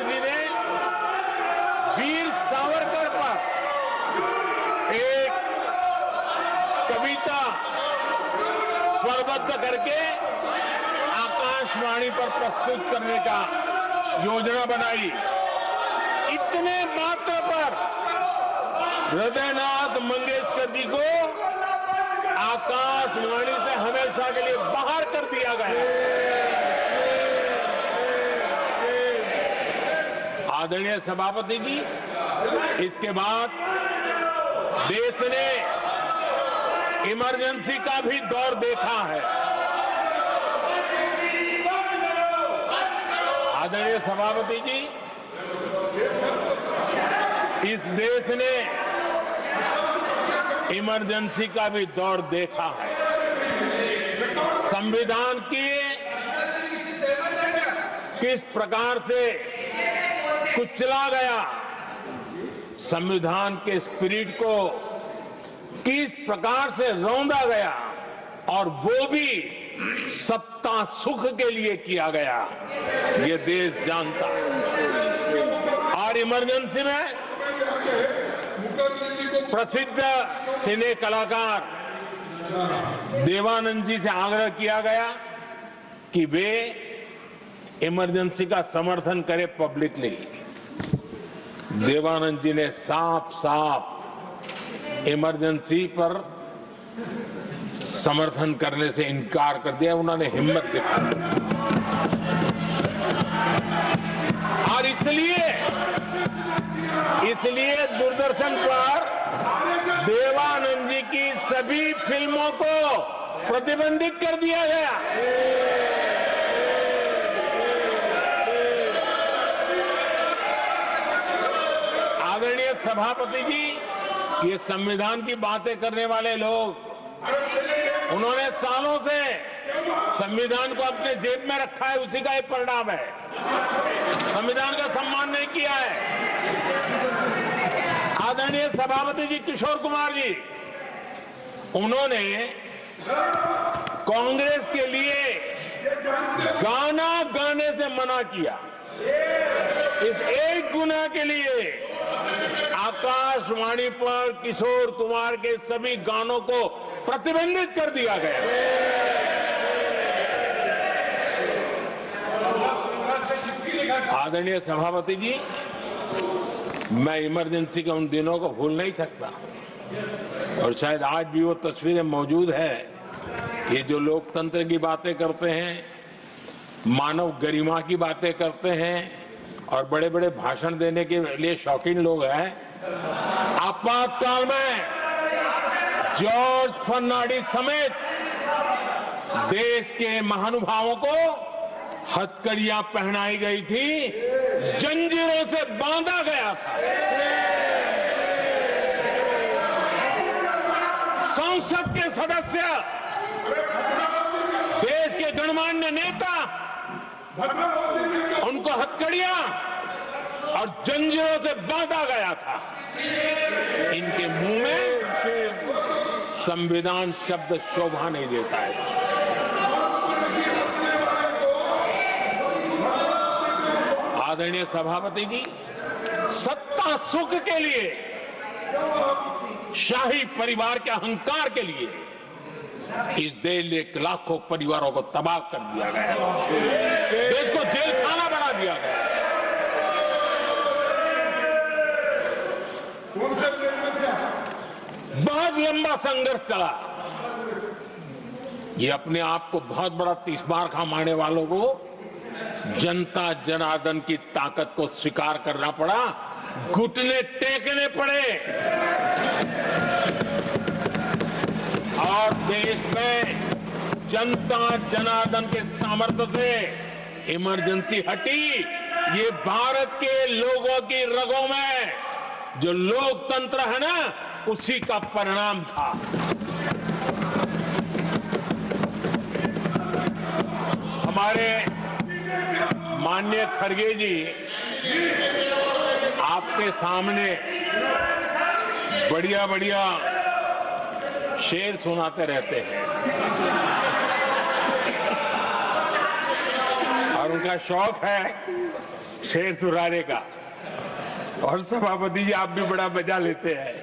जी ने वीर सावरकर पर एक कविता स्वरबद्ध करके आकाशवाणी पर प्रस्तुत करने का योजना बनाई। इतने मात्र पर हृदयनाथ मंगेशकर जी को आकाशवाणी से हमेशा के लिए बाहर कर दिया गया। आदरणीय सभापति जी, इसके बाद देश ने इमरजेंसी का भी दौर देखा है। आदरणीय सभापति जी, इस देश ने इमरजेंसी का भी दौर देखा है। संविधान की किस प्रकार से कुचला गया, संविधान के स्पिरिट को किस प्रकार से रौंदा गया और वो भी सत्ता सुख के लिए किया गया, ये देश जानता है। और इमरजेंसी में प्रसिद्ध सिने कलाकार देवानंद जी से आग्रह किया गया कि वे इमरजेंसी का समर्थन करें पब्लिकली। देवानंद जी ने साफ इमरजेंसी पर समर्थन करने से इनकार कर दिया। उन्होंने हिम्मत दिखाई और इसलिए दूरदर्शन पर देवानंद जी की सभी फिल्मों को प्रतिबंधित कर दिया गया। आदरणीय सभापति जी, ये संविधान की बातें करने वाले लोग, उन्होंने सालों से संविधान को अपने जेब में रखा है, उसी का एक परिणाम है। संविधान का सम्मान नहीं किया है। आदरणीय सभापति जी किशोर कुमार जी, उन्होंने कांग्रेस के लिए गाना गाने से मना किया। इस एक गुनाह के लिए आकाशवाणी पर किशोर कुमार के सभी गानों को प्रतिबंधित कर दिया गया। आदरणीय सभापति जी, मैं इमरजेंसी के उन दिनों को भूल नहीं सकता और शायद आज भी वो तस्वीरें मौजूद है। ये जो लोकतंत्र की बातें करते हैं, मानव गरिमा की बातें करते हैं, और बड़े बड़े भाषण देने के लिए शौकीन लोग हैं। आपातकाल में जॉर्ज फर्नांडिस समेत देश के महानुभावों को हथकड़ियां पहनाई गई थी, जंजीरों से बांधा गया था। संसद के सदस्य, देश के गणमान्य नेता, उनको हथकड़ियां और जंजीरों से बांधा गया था। इनके मुंह में संविधान शब्द शोभा नहीं देता है। आदरणीय सभापति जी, सत्ता सुख के लिए, शाही परिवार के अहंकार के लिए इस देश के लाखों परिवारों को तबाह कर दिया गया, देश को जेल खाना बना दिया गया। बहुत लंबा संघर्ष चला। ये अपने आप को बहुत बड़ा 30 बार खा मारने वालों को जनता जनार्दन की ताकत को स्वीकार करना पड़ा, घुटने टेकने पड़े और देश में जनता जनार्दन के सामर्थ्य से इमरजेंसी हटी। ये भारत के लोगों की रगों में जो लोकतंत्र है ना, उसी का परिणाम था। हमारे माननीय खड़गे जी आपके सामने बढ़िया बढ़िया शेर सुनाते रहते हैं और उनका शौक है शेर सुनाने का। और सभापति जी आप भी बड़ा मजा लेते हैं।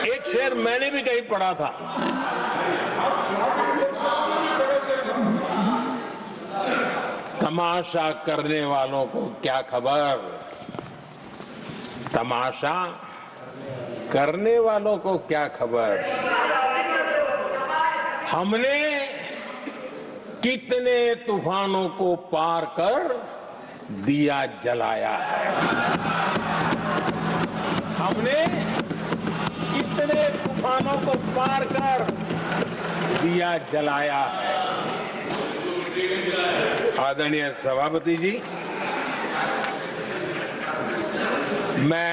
एक शेर मैंने भी कहीं पढ़ा था, तमाशा करने वालों को क्या खबर, तमाशा करने वालों को क्या खबर, हमने कितने तूफानों को पार कर दिया जलाया है, हमने कितने तूफानों को पार कर दिया जलाया है। आदरणीय सभापति जी, मैं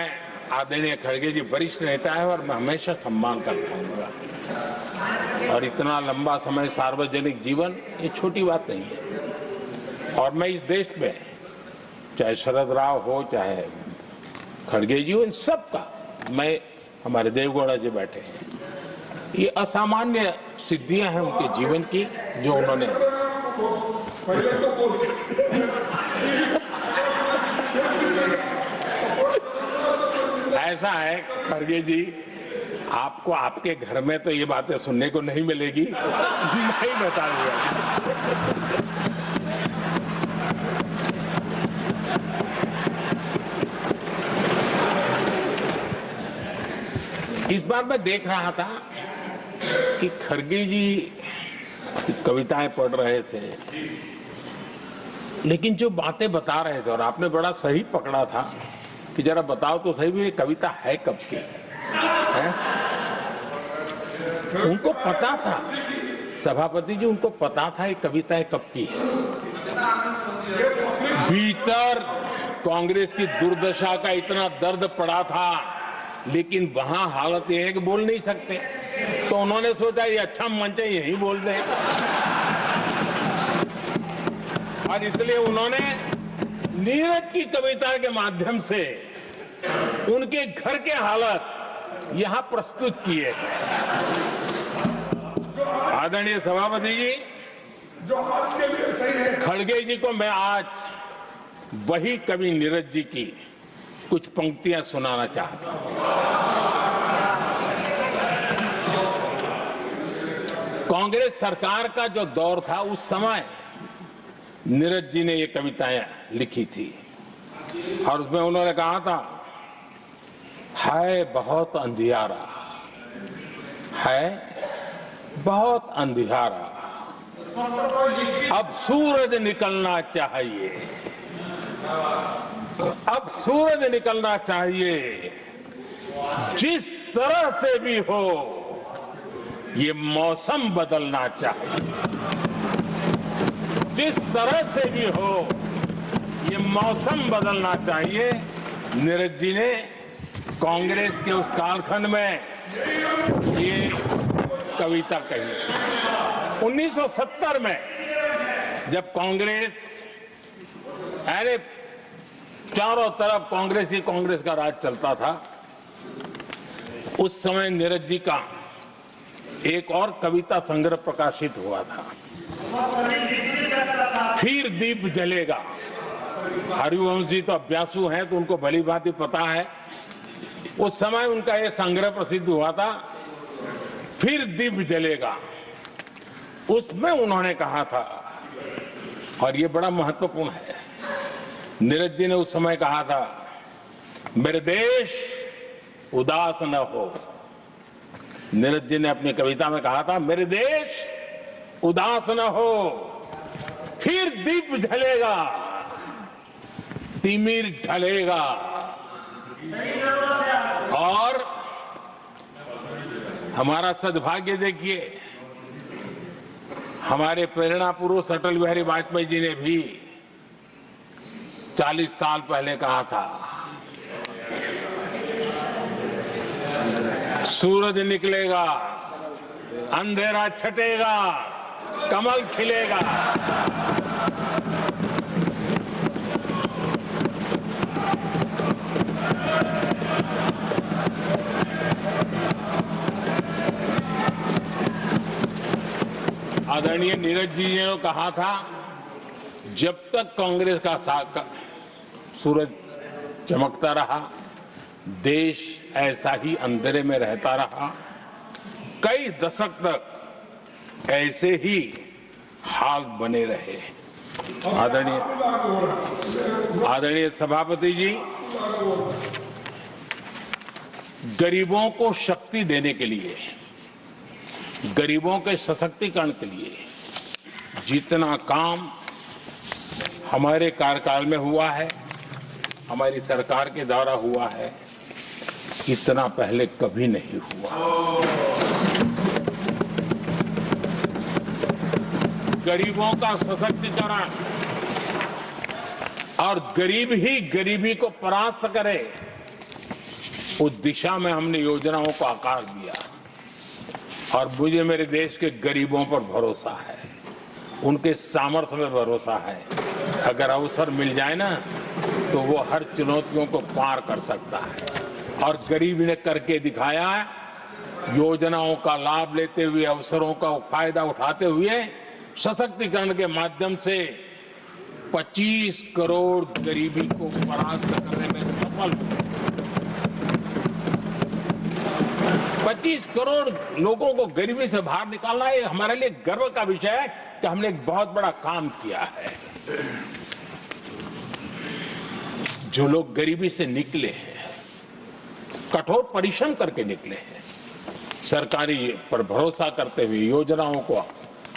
आदरणीय खड़गे जी वरिष्ठ नेता है और मैं हमेशा सम्मान करता हूँ और इतना लंबा समय सार्वजनिक जीवन ये छोटी बात नहीं है। और मैं इस देश में चाहे शरद राव हो चाहे खड़गे जी हो, इन सब का मैं, हमारे देवगौड़ा जी बैठे हैं, ये असामान्य सिद्धियां हैं उनके जीवन की जो उन्होंने ऐसा है खड़गे जी, आपको आपके घर में तो ये बातें सुनने को नहीं मिलेगी, नहीं बता दिया। इस बार मैं देख रहा था कि खड़गे जी कविताएं पढ़ रहे थे, लेकिन जो बातें बता रहे थे और आपने बड़ा सही पकड़ा था कि जरा बताओ तो सही भी ये कविता है कब की है? उनको पता था, सभापति जी उनको पता था ये कविताएं कब की है। भीतर कांग्रेस की दुर्दशा का इतना दर्द पड़ा था, लेकिन वहां हालत यह है कि बोल नहीं सकते, तो उन्होंने सोचा ये अच्छा मंच है, यही बोल दें। और इसलिए उन्होंने नीरज की कविता के माध्यम से उनके घर के हालात यहां प्रस्तुत किए हैं। आदरणीय सभापति जी, जो आज के लिए सही है, खड़गे जी को मैं आज वही कवि नीरज जी की कुछ पंक्तियां सुनाना चाहता हूं। कांग्रेस सरकार का जो दौर था उस समय नीरज जी ने ये कविताएं लिखी थी और उसमें उन्होंने कहा था, है बहुत अंधियारा, है बहुत अंधियारा, अब सूरज निकलना चाहिए, अब सूरज निकलना चाहिए। जिस तरह से भी हो ये मौसम बदलना चाहिए, जिस तरह से भी हो ये मौसम बदलना चाहिए। नीरज जी ने कांग्रेस के उस कालखंड में ये कविता कही। 1970 में जब कांग्रेस, अरे चारों तरफ कांग्रेस का राज चलता था, उस समय नीरज जी का एक और कविता संग्रह प्रकाशित हुआ था, फिर दीप जलेगा। हरिवंश जी तो अभ्यासु हैं तो उनको भली भांति पता है। उस समय उनका यह संग्रह प्रसिद्ध हुआ था, फिर दीप जलेगा। उसमें उन्होंने कहा था, और ये बड़ा महत्वपूर्ण है, नीरज जी ने उस समय कहा था, मेरे देश उदास न हो। नीरज जी ने अपनी कविता में कहा था, मेरे देश उदास न हो, फिर दीप जलेगा, तिमिर ढलेगा। और हमारा सद्भाग्य देखिए, हमारे प्रेरणा पुरुष अटल बिहारी वाजपेयी जी ने भी 40 साल पहले कहा था, सूरज निकलेगा, अंधेरा छटेगा, कमल खिलेगा। आदरणीय नीरज जी ने कहा था, जब तक कांग्रेस का सूरज चमकता रहा, देश ऐसा ही अंधेरे में रहता रहा। कई दशक तक ऐसे ही हाल बने रहे। आदरणीय सभापति जी, गरीबों को शक्ति देने के लिए, गरीबों के सशक्तिकरण के लिए जितना काम हमारे कार्यकाल में हुआ है, हमारी सरकार के द्वारा हुआ है, इतना पहले कभी नहीं हुआ। गरीबों का सशक्तिकरण और गरीब ही गरीबी को परास्त करे, उस दिशा में हमने योजनाओं को आकार दिया। और मुझे मेरे देश के गरीबों पर भरोसा है, उनके सामर्थ्य में भरोसा है। अगर अवसर मिल जाए ना, तो वो हर चुनौतियों को पार कर सकता है। और गरीब ने करके दिखाया, योजनाओं का लाभ लेते हुए, अवसरों का फायदा उठाते हुए, सशक्तिकरण के माध्यम से 25 करोड़ गरीबी को परास्त करने में सफल हुए। 25 करोड़ लोगों को गरीबी से बाहर निकालना, ये हमारे लिए गर्व का विषय है कि हमने एक बहुत बड़ा काम किया है। जो लोग गरीबी से निकले हैं, कठोर परिश्रम करके निकले हैं, सरकारी पर भरोसा करते हुए, योजनाओं को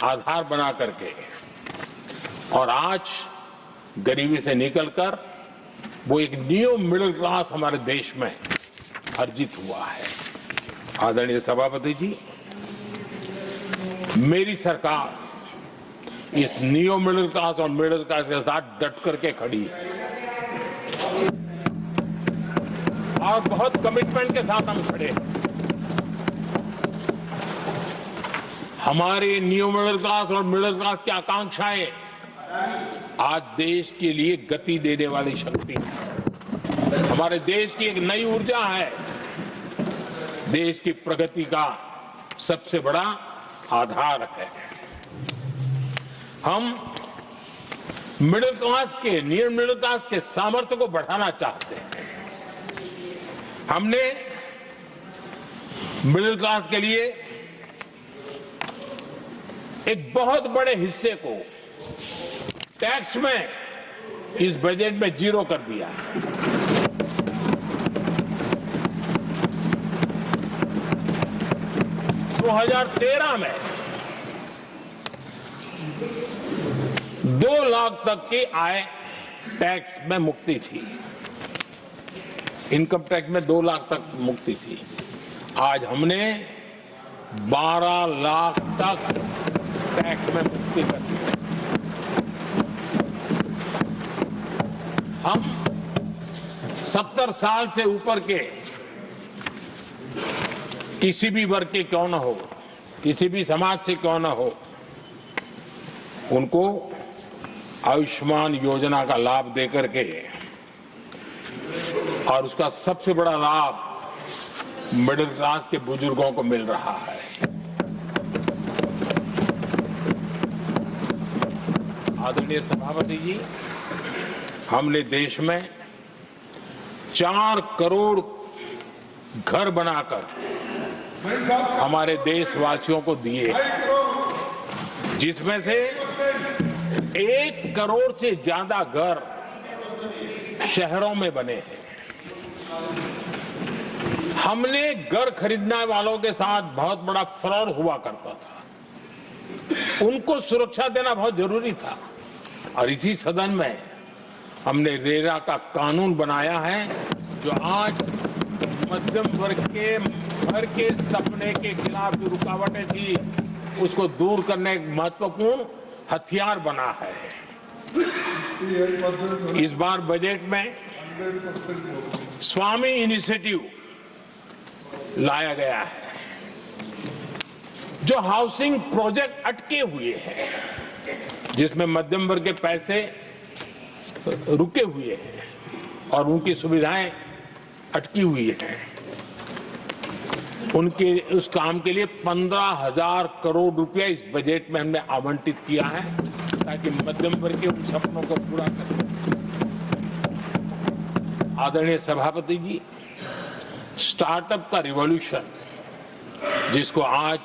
आधार बना करके, और आज गरीबी से निकलकर वो एक न्यू मिडिल क्लास हमारे देश में अर्जित हुआ है। आदरणीय सभापति जी, मेरी सरकार इस न्यू मिडिल क्लास और मिडिल क्लास के साथ डट करके खड़ी है और बहुत कमिटमेंट के साथ हम खड़े हैं। हमारे न्यू मिडिल क्लास और मिडिल क्लास की आकांक्षाएं आज देश के लिए गति देने वाली शक्ति है। हमारे देश की एक नई ऊर्जा है, देश की प्रगति का सबसे बड़ा आधार है। हम मिडिल क्लास के, न्यू मिडिल क्लास के सामर्थ्य को बढ़ाना चाहते हैं। हमने मिडिल क्लास के लिए एक बहुत बड़े हिस्से को टैक्स में इस बजट में जीरो कर दिया है। 2013 में 2 लाख तक की आय टैक्स में मुक्ति थी, इनकम टैक्स में 2 लाख तक मुक्ति थी। आज हमने 12 लाख तक टैक्स में मुक्ति कर दी। हम 70 साल से ऊपर के किसी भी वर्ग के क्यों न हो, किसी भी समाज से क्यों न हो, उनको आयुष्मान योजना का लाभ देकर के, और उसका सबसे बड़ा लाभ मिडिल क्लास के बुजुर्गों को मिल रहा है। आदरणीय सभापति जी, हमने देश में 4 करोड़ घर बनाकर हमारे देशवासियों को दिए, जिसमें से 1 करोड़ से ज्यादा घर शहरों में बने हैं। हमने घर खरीदने वालों के साथ बहुत बड़ा फ्रॉड हुआ करता था, उनको सुरक्षा देना बहुत जरूरी था, और इसी सदन में हमने रेरा का कानून बनाया है, जो आज मध्यम वर्ग के घर के सपने के खिलाफ जो रुकावटें थी, उसको दूर करने एक महत्वपूर्ण हथियार बना है। इस बार बजट में स्वामी इनिशिएटिव लाया गया है, जो हाउसिंग प्रोजेक्ट अटके हुए हैं, जिसमें मध्यम वर्ग के पैसे रुके हुए हैं और उनकी सुविधाएं अटकी हुई हैं, उनके उस काम के लिए 15,000 करोड़ रुपया इस बजट में हमने आवंटित किया है, ताकि मध्यम वर्ग के उन सपनों को पूरा कर सकें। आदरणीय सभापति जी, स्टार्टअप का रिवॉल्यूशन जिसको आज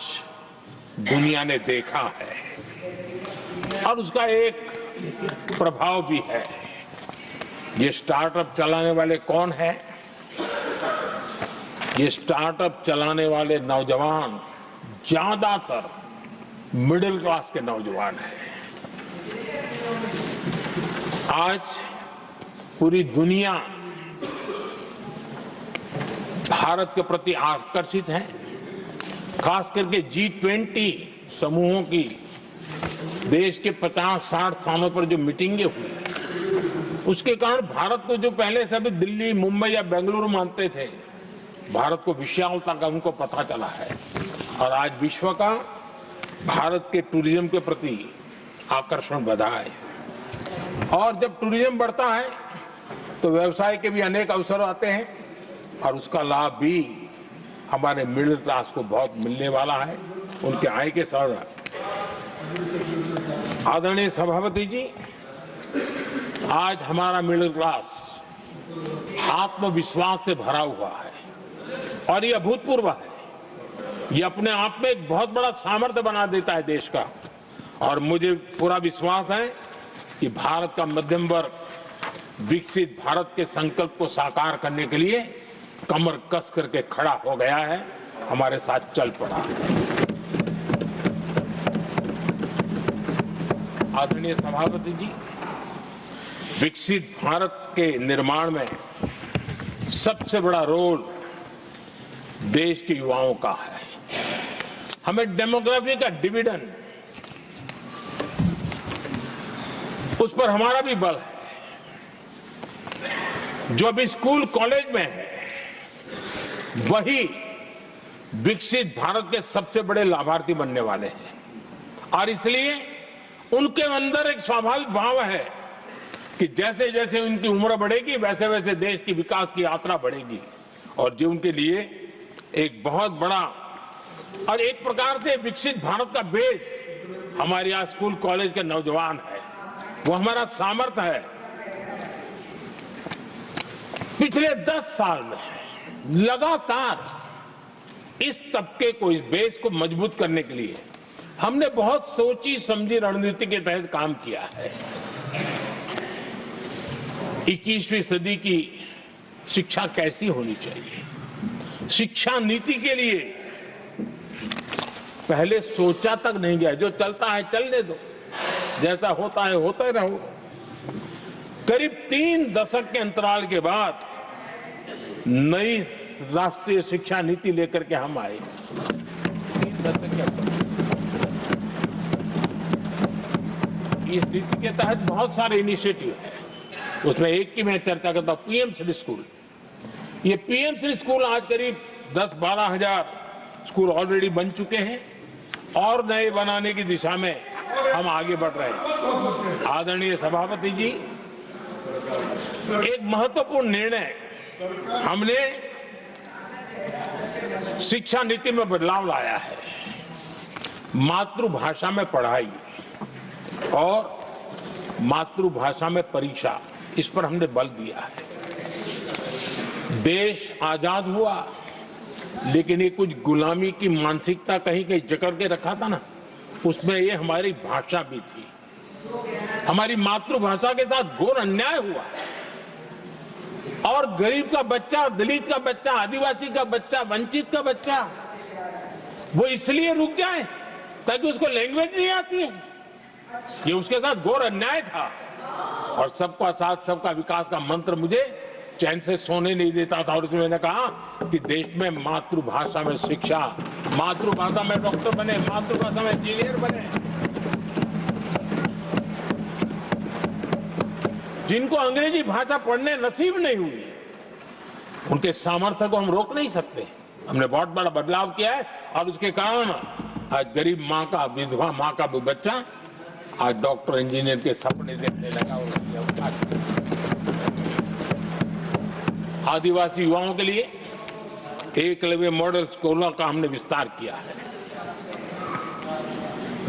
दुनिया ने देखा है, और उसका एक प्रभाव भी है। ये स्टार्टअप चलाने वाले कौन है? ये स्टार्टअप चलाने वाले नौजवान ज्यादातर मिडिल क्लास के नौजवान हैं। आज पूरी दुनिया भारत के प्रति आकर्षित है, खास करके G20 समूहों की देश के 50-60 स्थानों पर जो मीटिंगें हुई, उसके कारण भारत को जो पहले सभी दिल्ली, मुंबई या बेंगलुरु मानते थे, भारत को विशालता का उनको पता चला है, और आज विश्व का भारत के टूरिज्म के प्रति आकर्षण बढ़ा है। और जब टूरिज्म बढ़ता है तो व्यवसाय के भी अनेक अवसर आते हैं, और उसका लाभ भी हमारे मिडिल क्लास को बहुत मिलने वाला है, उनके आय के साथ। आदरणीय सभापति जी, आज हमारा मिडिल क्लास आत्मविश्वास से भरा हुआ है, और ये अभूतपूर्व है। ये अपने आप में एक बहुत बड़ा सामर्थ्य बना देता है देश का, और मुझे पूरा विश्वास है कि भारत का मध्यम वर्ग विकसित भारत के संकल्प को साकार करने के लिए कमर कस करके खड़ा हो गया है, हमारे साथ चल पड़ा है। आदरणीय सभापति जी, विकसित भारत के निर्माण में सबसे बड़ा रोल देश के युवाओं का है। हमें डेमोग्राफी का डिविडेंड, उस पर हमारा भी बल है। जो अभी स्कूल कॉलेज में है, वही विकसित भारत के सबसे बड़े लाभार्थी बनने वाले हैं, और इसलिए उनके अंदर एक स्वाभाविक भाव है कि जैसे जैसे उनकी उम्र बढ़ेगी, वैसे वैसे देश की विकास की यात्रा बढ़ेगी, और जो उनके लिए एक बहुत बड़ा और एक प्रकार से विकसित भारत का बेस हमारे यहाँ स्कूल कॉलेज के नौजवान है, वो हमारा सामर्थ्य है। पिछले 10 साल में लगातार इस तबके को, इस बेस को मजबूत करने के लिए हमने बहुत सोची समझी रणनीति के तहत काम किया है। 21वीं सदी की शिक्षा कैसी होनी चाहिए, शिक्षा नीति के लिए पहले सोचा तक नहीं गया। जो चलता है चलने दो, जैसा होता है होते रहो। करीब 3 दशक के अंतराल के बाद नई राष्ट्रीय शिक्षा नीति लेकर के हम आए। 3 दशक के अंतराल। इस नीति के तहत बहुत सारे इनिशिएटिव हैं। उसमें एक की मैं चर्चा करता हूं, पीएम श्री स्कूल। ये पीएम श्री स्कूल आज करीब 10-12 हजार स्कूल ऑलरेडी बन चुके हैं और नए बनाने की दिशा में हम आगे बढ़ रहे हैं। आदरणीय सभापति जी, एक महत्वपूर्ण निर्णय हमने शिक्षा नीति में बदलाव लाया है। मातृभाषा में पढ़ाई और मातृभाषा में परीक्षा, इस पर हमने बल दिया है। देश आजाद हुआ, लेकिन ये कुछ गुलामी की मानसिकता कहीं कहीं जकड़ के रखा था ना, उसमें ये हमारी भाषा भी थी। हमारी मातृभाषा के साथ घोर अन्याय हुआ और गरीब का बच्चा, दलित का बच्चा, आदिवासी का बच्चा, वंचित का बच्चा वो इसलिए रुक जाए ताकि उसको लैंग्वेज नहीं आती है। ये उसके साथ घोर अन्याय था। और सबका साथ सबका विकास का मंत्र मुझे चैन से सोने नहीं देता था। और इसमें मैंने कहा कि देश में मातृभाषा में शिक्षा, मातृभाषा में डॉक्टर बने, मातृभाषा में इंजीनियर बने। जिनको अंग्रेजी भाषा पढ़ने नसीब नहीं हुई, उनके सामर्थ्य को हम रोक नहीं सकते। हमने बहुत बड़ा बदलाव किया है और उसके कारण आज गरीब माँ का, विधवा माँ का भी बच्चा आज डॉक्टर इंजीनियर के सपने देखने लगा। आदिवासी युवाओं के लिए एकलव्य मॉडल स्कूलों का हमने विस्तार किया है।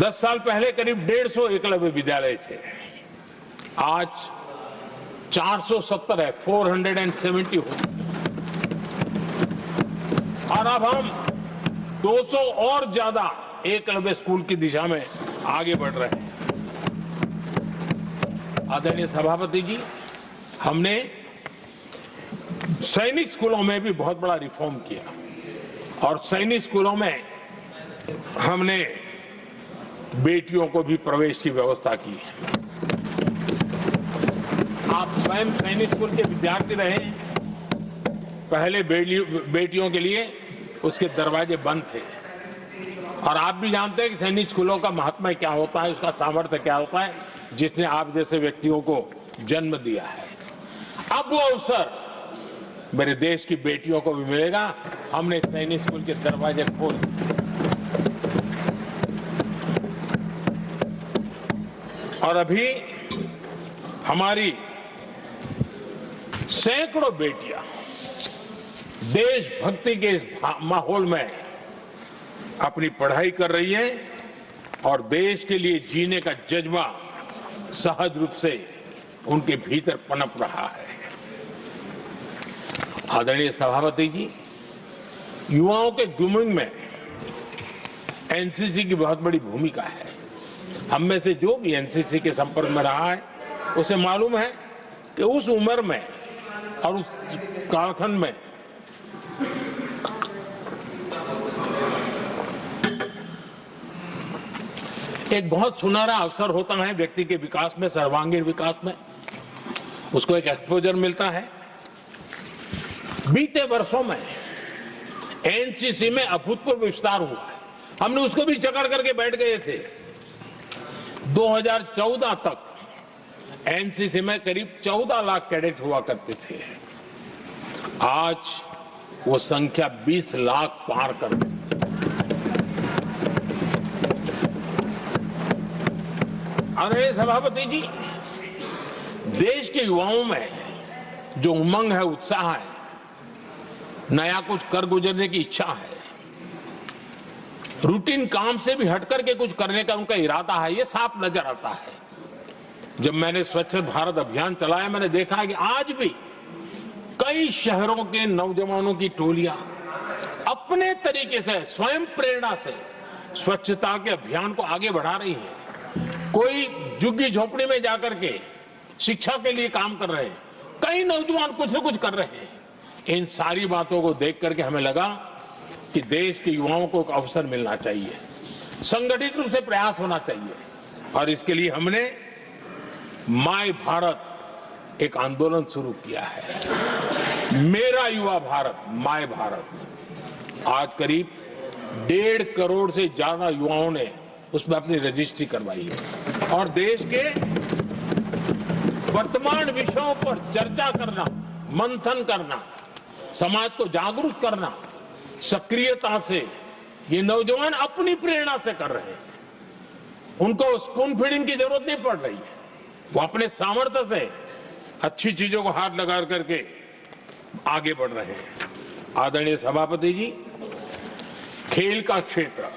10 साल पहले करीब 150 एकलव्य विद्यालय थे, आज 470 है, 470 हो। और अब हम 200 और ज्यादा एकलव्य स्कूल की दिशा में आगे बढ़ रहे हैं। आदरणीय सभापति जी, हमने सैनिक स्कूलों में भी बहुत बड़ा रिफॉर्म किया और सैनिक स्कूलों में हमने बेटियों को भी प्रवेश की व्यवस्था की। आप स्वयं सैनिक स्कूल के विद्यार्थी रहे। पहले बेटियों के लिए उसके दरवाजे बंद थे और आप भी जानते हैं कि सैनिक स्कूलों का महात्मा क्या होता है, उसका सामर्थ्य क्या होता है, जिसने आप जैसे व्यक्तियों को जन्म दिया है। अब वो अवसर मेरे देश की बेटियों को भी मिलेगा। हमने सैनिक स्कूल के दरवाजे खोल और अभी हमारी सैकड़ों बेटियां देशभक्ति के इस माहौल में अपनी पढ़ाई कर रही हैं और देश के लिए जीने का जज्बा सहज रूप से उनके भीतर पनप रहा है। आदरणीय सभापति जी, युवाओं के ग्रूमिंग में एनसीसी की बहुत बड़ी भूमिका है। हम में से जो भी एनसीसी के संपर्क में रहा है उसे मालूम है कि उस उम्र में और उस कालखंड में एक बहुत सुनहरा अवसर होता है व्यक्ति के विकास में, सर्वांगीण विकास में। उसको एक एक्सपोजर मिलता है। बीते वर्षों में एनसीसी में अभूतपूर्व विस्तार हुआ है। हमने उसको भी जकड़ करके बैठ गए थे। 2014 तक एनसीसी में करीब 14 लाख कैडेट हुआ करते थे। आज वो संख्या 20 लाख पार कर गई। आदरणीय सभापति जी, देश के युवाओं में जो उमंग है, उत्साह है, नया कुछ कर गुजरने की इच्छा है, रूटीन काम से भी हटकर के कुछ करने का उनका इरादा है, ये साफ नजर आता है। जब मैंने स्वच्छ भारत अभियान चलाया, मैंने देखा है कि आज भी कई शहरों के नौजवानों की टोलियां अपने तरीके से, स्वयं प्रेरणा से स्वच्छता के अभियान को आगे बढ़ा रही है। कोई झुग्गी झोपड़ी में जाकर के शिक्षा के लिए काम कर रहे हैं, कई नौजवान कुछ न कुछ कर रहे हैं। इन सारी बातों को देख करके हमें लगा कि देश के युवाओं को एक अवसर मिलना चाहिए। संगठित रूप से प्रयास होना चाहिए और इसके लिए हमने माय भारत एक आंदोलन शुरू किया है। मेरा युवा भारत, माय भारत। आज करीब 1.5 करोड़ से ज्यादा युवाओं ने उसमें अपनी रजिस्ट्री करवाई है और देश के वर्तमान विषयों पर चर्चा करना, मंथन करना, समाज को जागरूक करना, सक्रियता से ये नौजवान अपनी प्रेरणा से कर रहे हैं। उनको स्पून फीडिंग की जरूरत नहीं पड़ रही है। वो अपने सामर्थ्य से अच्छी चीजों को हाथ लगा करके आगे बढ़ रहे हैं। आदरणीय सभापति जी, खेल का क्षेत्र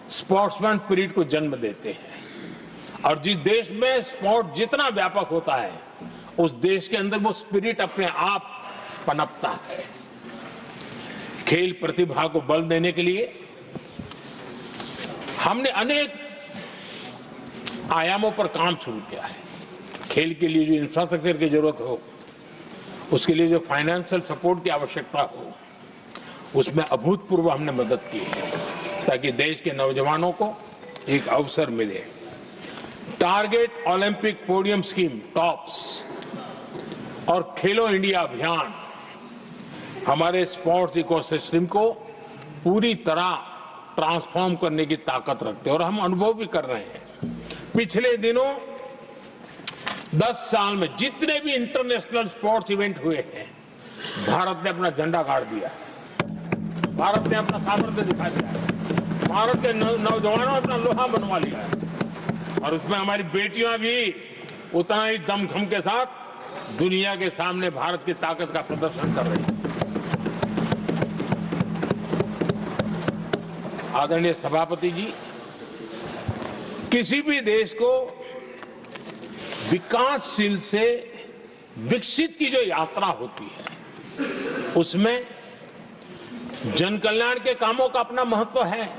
स्पोर्ट्समैन स्पिरिट को जन्म देते हैं और जिस देश में स्पोर्ट जितना व्यापक होता है उस देश के अंदर वो स्पिरिट अपने आप पनपता है। खेल प्रतिभा को बल देने के लिए हमने अनेक आयामों पर काम शुरू किया है। खेल के लिए जो इंफ्रास्ट्रक्चर की जरूरत हो, उसके लिए जो फाइनेंशियल सपोर्ट की आवश्यकता हो, उसमें अभूतपूर्व हमने मदद की है ताकि देश के नौजवानों को एक अवसर मिले। Target Olympic podium scheme tops और खेलो इंडिया अभियान हमारे स्पोर्ट्स इकोसिस्टम को पूरी तरह ट्रांसफॉर्म करने की ताकत रखते हैं और हम अनुभव भी कर रहे हैं। पिछले दिनों 10 साल में जितने भी इंटरनेशनल स्पोर्ट्स इवेंट हुए हैं, भारत ने अपना झंडा गाड़ दिया, भारत ने अपना सामर्थ्य दिखा दिया है, भारत के नौजवानों ने अपना लोहा बनवा लिया है और उसमें हमारी बेटियां भी उतना ही दमखम के साथ दुनिया के सामने भारत की ताकत का प्रदर्शन कर रही है। आदरणीय सभापति जी, किसी भी देश को विकासशील से विकसित की जो यात्रा होती है उसमें जन कल्याण के कामों का अपना महत्व है,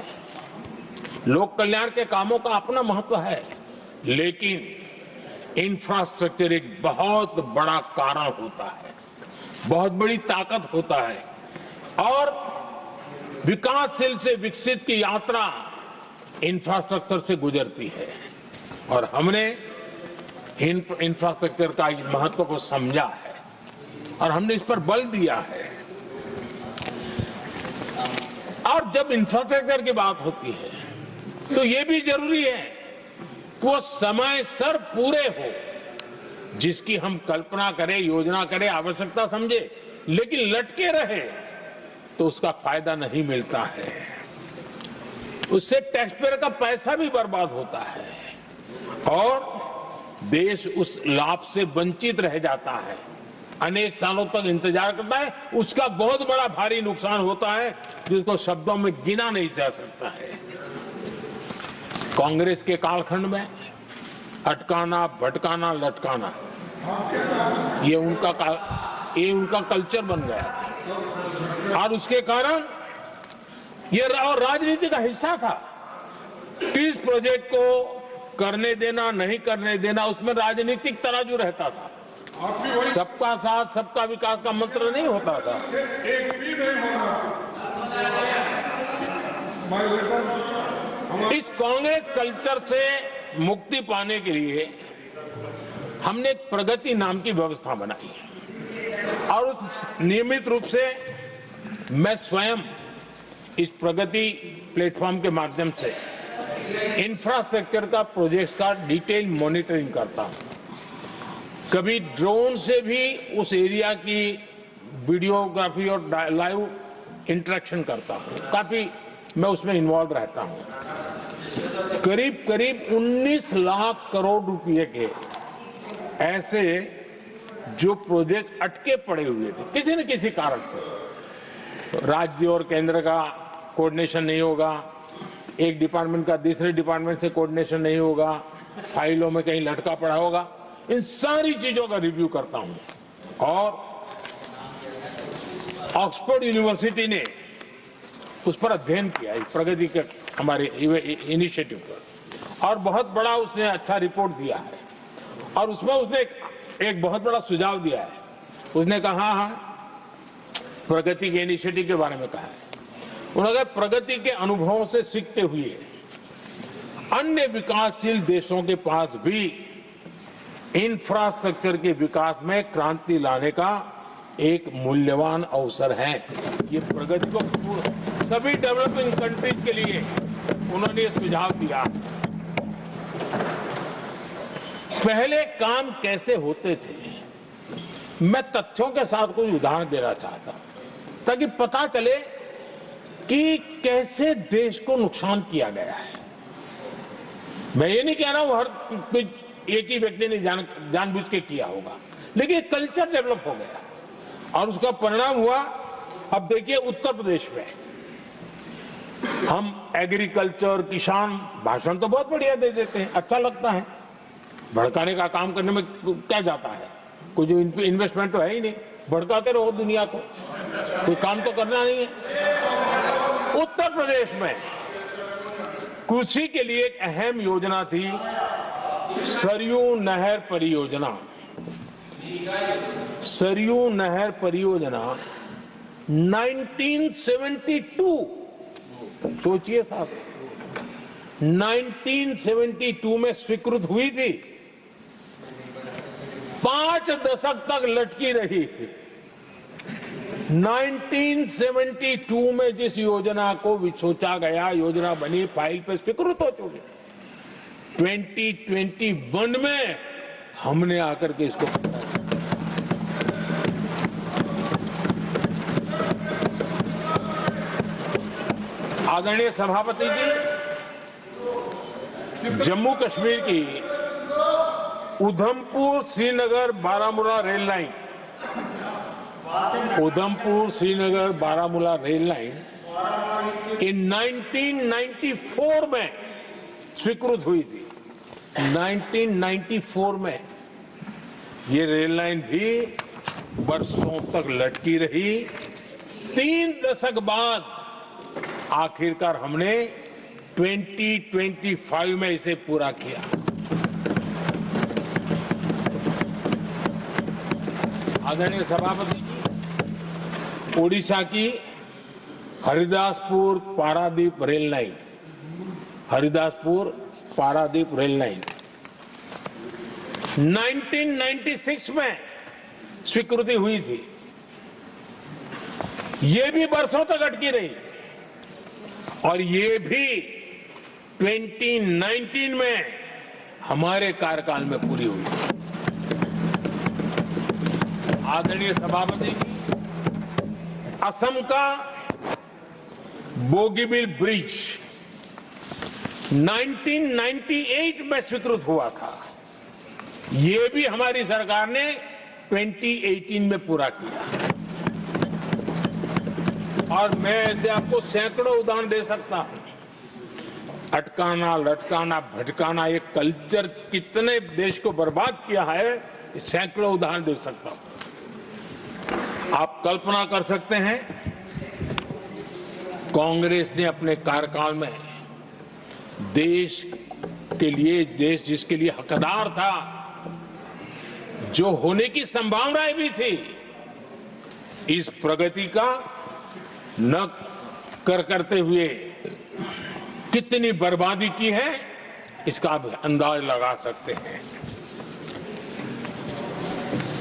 लोक कल्याण के कामों का अपना महत्व है, लेकिन इंफ्रास्ट्रक्चर एक बहुत बड़ा कारण होता है, बहुत बड़ी ताकत होता है और विकासशील से विकसित की यात्रा इंफ्रास्ट्रक्चर से गुजरती है और हमने इंफ्रास्ट्रक्चर का महत्व को समझा है और हमने इस पर बल दिया है। और जब इंफ्रास्ट्रक्चर की बात होती है तो ये भी जरूरी है कि वो समय सर पूरे हो, जिसकी हम कल्पना करें, योजना करें, आवश्यकता समझे, लेकिन लटके रहे तो उसका फायदा नहीं मिलता है। उससे टैक्सपेयर का पैसा भी बर्बाद होता है और देश उस लाभ से वंचित रह जाता है, अनेक सालों तक इंतजार करता है, उसका बहुत बड़ा भारी नुकसान होता है जिसको शब्दों में गिना नहीं जा सकता है। कांग्रेस के कालखंड में अटकाना, भटकाना, लटकाना ये उनका कल्चर बन गया था और उसके कारण ये राजनीति का हिस्सा था। इस प्रोजेक्ट को करने देना, नहीं करने देना, उसमें राजनीतिक तराजू रहता था। सबका साथ सबका विकास का मंत्र नहीं होता था। एक भी नहीं होना। इस कांग्रेस कल्चर से मुक्ति पाने के लिए हमने एक प्रगति नाम की व्यवस्था बनाई और नियमित रूप से मैं स्वयं इस प्रगति प्लेटफॉर्म के माध्यम से इंफ्रास्ट्रक्चर का प्रोजेक्ट्स का डिटेल मॉनिटरिंग करता हूं। कभी ड्रोन से भी उस एरिया की वीडियोग्राफी और लाइव इंटरेक्शन करता हूं। काफी मैं उसमें इन्वॉल्व रहता हूं। करीब 19 लाख करोड़ रुपए के ऐसे जो प्रोजेक्ट अटके पड़े हुए थे किसी न किसी कारण से, राज्य और केंद्र का कोऑर्डिनेशन नहीं होगा, एक डिपार्टमेंट का दूसरे डिपार्टमेंट से कोऑर्डिनेशन नहीं होगा, फाइलों में कहीं लटका पड़ा होगा, इन सारी चीजों का रिव्यू करता हूं और ऑक्सफोर्ड यूनिवर्सिटी ने उस पर अध्ययन किया इस प्रगति के हमारे इनिशिएटिव पर और बहुत बड़ा उसने अच्छा रिपोर्ट दिया है और उसमें उसने एक बहुत बड़ा सुझाव दिया है। उसने कहा प्रगति के इनिशिएटिव के बारे में कहा है। उन्होंने कहा प्रगति के अनुभवों से सीखते हुए अन्य विकासशील देशों के पास भी इंफ्रास्ट्रक्चर के विकास में क्रांति लाने का एक मूल्यवान अवसर है। ये प्रगति को सभी डेवलपिंग कंट्रीज के लिए उन्होंने सुझाव दिया। पहले काम कैसे होते थे, मैं तथ्यों के साथ कोई उदाहरण देना चाहता हूं ताकि पता चले कि कैसे देश को नुकसान किया गया है। मैं ये नहीं कह रहा हूं हर एक ही व्यक्ति ने जानबूझ के किया होगा, लेकिन कल्चर डेवलप हो गया और उसका परिणाम हुआ। अब देखिए उत्तर प्रदेश में हम एग्रीकल्चर, किसान, भाषण तो बहुत बढ़िया दे देते हैं, अच्छा लगता है, भड़काने का काम करने में क्या जाता है, कोई जो इन्वेस्टमेंट तो है ही नहीं, भड़काते रहो दुनिया को, कोई काम तो करना नहीं है। उत्तर प्रदेश में कृषि के लिए एक अहम योजना थी सरयू नहर परियोजना। सरयू नहर परियोजना 1972, सोचिए साहब, 1972 में स्वीकृत हुई थी, 5 दशक तक लटकी रही। 1972 में जिस योजना को सोचा गया, योजना बनी, फाइल पे स्वीकृत हो चुकी, 2021 में हमने आकर के इसको आदरणीय सभापति जी, जम्मू कश्मीर की Udhampur Srinagar Baramulla rail line, Udhampur Srinagar Baramulla rail line in 1994 में स्वीकृत हुई थी। 1994 में ये रेल लाइन भी बरसों तक लटकी रही। 3 दशक बाद आखिरकार हमने 2025 में इसे पूरा किया। आदरणीय सभापति जी, ओडिशा की Haridaspur Paradip rail line, Haridaspur Paradip rail line 1996 में स्वीकृति हुई थी। ये भी बरसों तक अटकी रही और ये भी 2019 में हमारे कार्यकाल में पूरी हुई। आदरणीय सभापति जी, असम का बोगीबिल ब्रिज 1998 में स्वीकृत हुआ था, ये भी हमारी सरकार ने 2018 में पूरा किया। और मैं ऐसे आपको सैकड़ों उदाहरण दे सकता हूं। अटकाना, लटकाना, भटकाना, ये कल्चर कितने देश को बर्बाद किया है, सैकड़ों उदाहरण दे सकता हूं। आप कल्पना कर सकते हैं, कांग्रेस ने अपने कार्यकाल में देश के लिए, देश जिसके लिए हकदार था, जो होने की संभावनाएं भी थी, इस प्रगति का न करते हुए कितनी बर्बादी की है, इसका आप अंदाज लगा सकते हैं।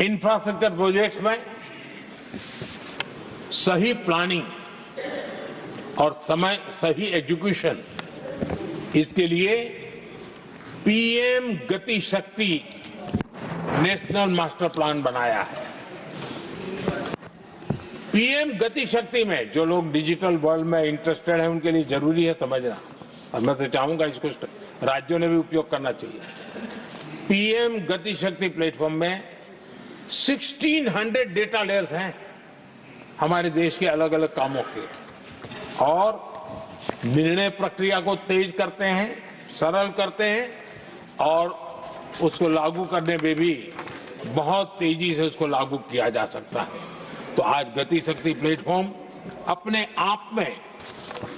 इंफ्रास्ट्रक्चर प्रोजेक्ट्स में सही प्लानिंग और समय सही एजुकेशन, इसके लिए पीएम गति शक्ति नेशनल मास्टर प्लान बनाया है। पीएम गति शक्ति में जो लोग डिजिटल वर्ल्ड में इंटरेस्टेड हैं, उनके लिए जरूरी है समझना, और मैं तो चाहूंगा इसको राज्यों ने भी उपयोग करना चाहिए। पीएम गति शक्ति प्लेटफॉर्म में 1600 डेटा लेयर्स हैं हमारे देश के अलग अलग कामों के, और निर्णय प्रक्रिया को तेज करते हैं, सरल करते हैं, और उसको लागू करने में भी बहुत तेजी से उसको लागू किया जा सकता है। तो आज गति शक्ति प्लेटफॉर्म अपने आप में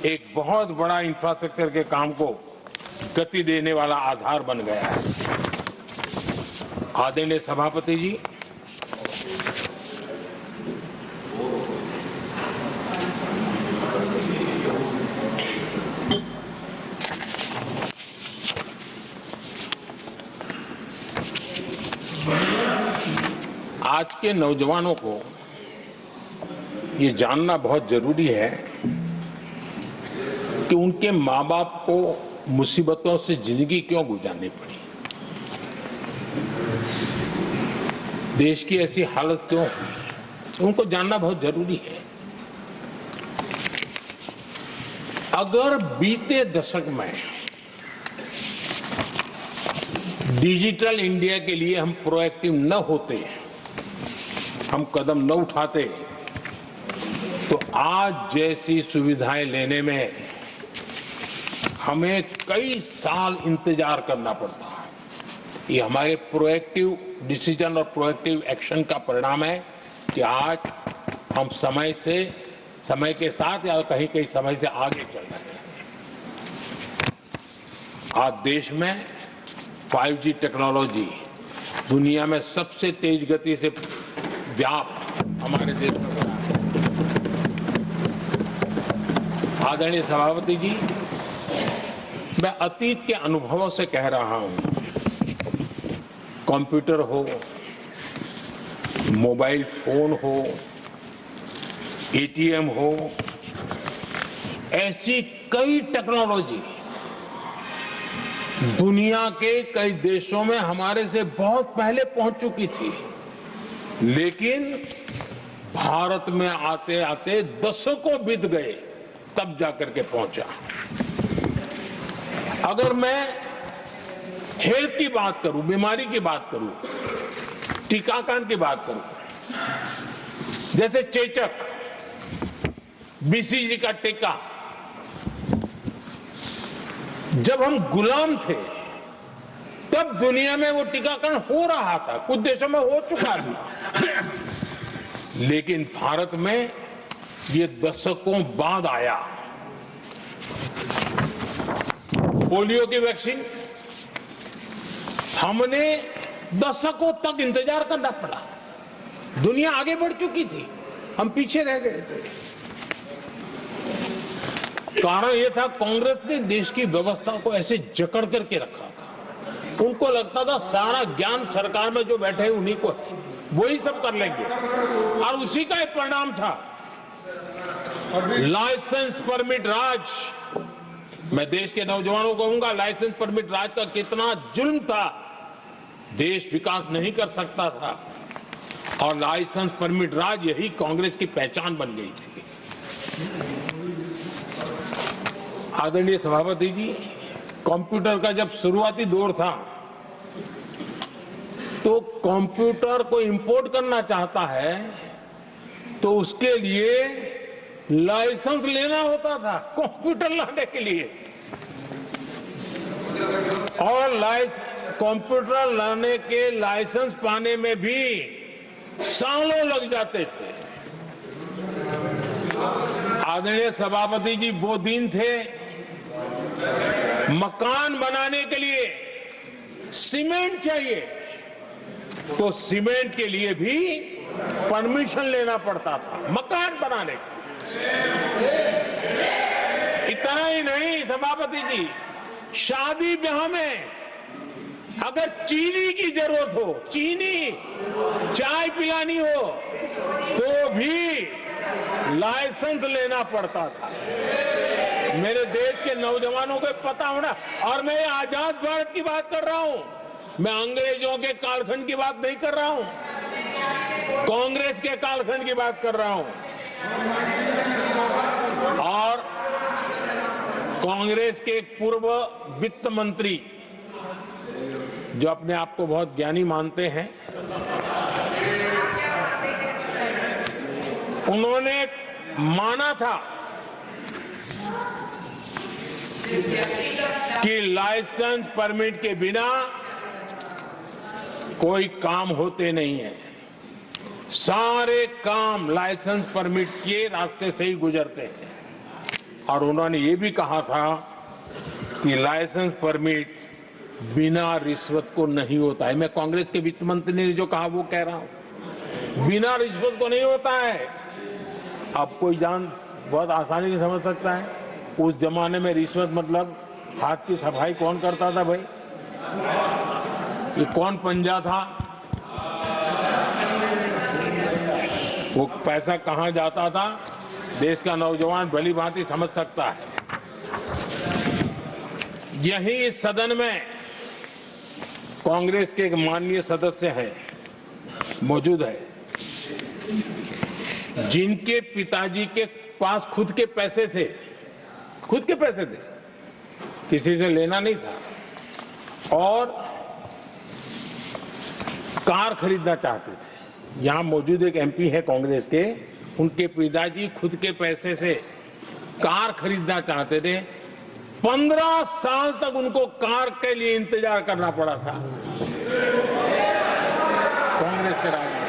एक बहुत बड़ा इंफ्रास्ट्रक्चर के काम को गति देने वाला आधार बन गया है। आदरणीय सभापति जी, आज के नौजवानों को ये जानना बहुत जरूरी है कि उनके माँ बाप को मुसीबतों से जिंदगी क्यों गुजारनी पड़ी, देश की ऐसी हालत क्यों हुई, उनको जानना बहुत जरूरी है। अगर बीते दशक में डिजिटल इंडिया के लिए हम प्रोएक्टिव न होते, हम कदम न उठाते, तो आज जैसी सुविधाएं लेने में हमें कई साल इंतजार करना पड़ता। ये हमारे प्रोएक्टिव डिसीजन और प्रोएक्टिव एक्शन का परिणाम है कि आज हम समय के साथ या कहीं कहीं समय से आगे चल रहे हैं। आज देश में 5G टेक्नोलॉजी दुनिया में सबसे तेज गति से व्याप्त हमारे देश में हो रहा है। आदरणीय सभापति जी, मैं अतीत के अनुभवों से कह रहा हूं, कंप्यूटर हो, मोबाइल फोन हो, एटीएम हो, ऐसी कई टेक्नोलॉजी दुनिया के कई देशों में हमारे से बहुत पहले पहुंच चुकी थी, लेकिन भारत में आते आते दशकों बीत गए तब जाकर के पहुंचा। अगर मैं हेल्थ की बात करूं, बीमारी की बात करूं, टीकाकरण की बात करूं, जैसे चेचक, बीसीजी का टीका, जब हम गुलाम थे तब दुनिया में वो टीकाकरण हो रहा था, कुछ देशों में हो चुका था, लेकिन भारत में ये दशकों बाद आया। पोलियो की वैक्सीन हमने दशकों तक इंतजार करना पड़ा, दुनिया आगे बढ़ चुकी थी, हम पीछे रह गए थे। कारण यह था कांग्रेस ने देश की व्यवस्था को ऐसे जकड़ करके रखा था। उनको लगता था सारा ज्ञान सरकार में जो बैठे हैं उन्हीं को है, वही सब कर लेंगे, और उसी का एक परिणाम था लाइसेंस परमिट राज। मैं देश के नौजवानों को कहूंगा, लाइसेंस परमिट राज का कितना जुल्म था, देश विकास नहीं कर सकता था, और लाइसेंस परमिट राज यही कांग्रेस की पहचान बन गई थी। आदरणीय सभापति जी, कंप्यूटर का जब शुरुआती दौर था तो कंप्यूटर को इंपोर्ट करना चाहता है तो उसके लिए लाइसेंस लेना होता था, कंप्यूटर लाने के लिए, और कंप्यूटर लाने के लाइसेंस पाने में भी सालों लग जाते थे। आदरणीय सभापति जी, वो दिन थे मकान बनाने के लिए सीमेंट चाहिए तो सीमेंट के लिए भी परमिशन लेना पड़ता था, मकान बनाने के। इतना ही नहीं सभापति जी, शादी ब्याह में अगर चीनी की जरूरत हो, चीनी चाय पिलानी हो, तो भी लाइसेंस लेना पड़ता था। मेरे देश के नौजवानों को पता होना, और मैं आजाद भारत की बात कर रहा हूं, मैं अंग्रेजों के कालखंड की बात नहीं कर रहा हूं, कांग्रेस के कालखंड की बात कर रहा हूं। और कांग्रेस के एक पूर्व वित्त मंत्री जो अपने आप को बहुत ज्ञानी मानते हैं, उन्होंने माना था कि लाइसेंस परमिट के बिना कोई काम होते नहीं है, सारे काम लाइसेंस परमिट के रास्ते से ही गुजरते हैं। और उन्होंने ये भी कहा था कि लाइसेंस परमिट बिना रिश्वत को नहीं होता है। मैं कांग्रेस के वित्त मंत्री ने जो कहा वो कह रहा हूं, बिना रिश्वत को नहीं होता है। अब कोई बहुत आसानी से समझ सकता है, उस जमाने में रिश्वत मतलब हाथ की सफाई कौन करता था भाई, ये कौन पंजा था, वो पैसा कहां जाता था देश का नौजवान भली भांति समझ सकता है। यही इस सदन में कांग्रेस के एक माननीय सदस्य हैं, मौजूद है, जिनके पिताजी के पास खुद के पैसे थे, किसी से लेना नहीं था, और कार खरीदना चाहते थे। यहां मौजूद एक एमपी है कांग्रेस के, उनके पिताजी खुद के पैसे से कार खरीदना चाहते थे। 15 साल तक उनको कार के लिए इंतजार करना पड़ा था कांग्रेस के राज में।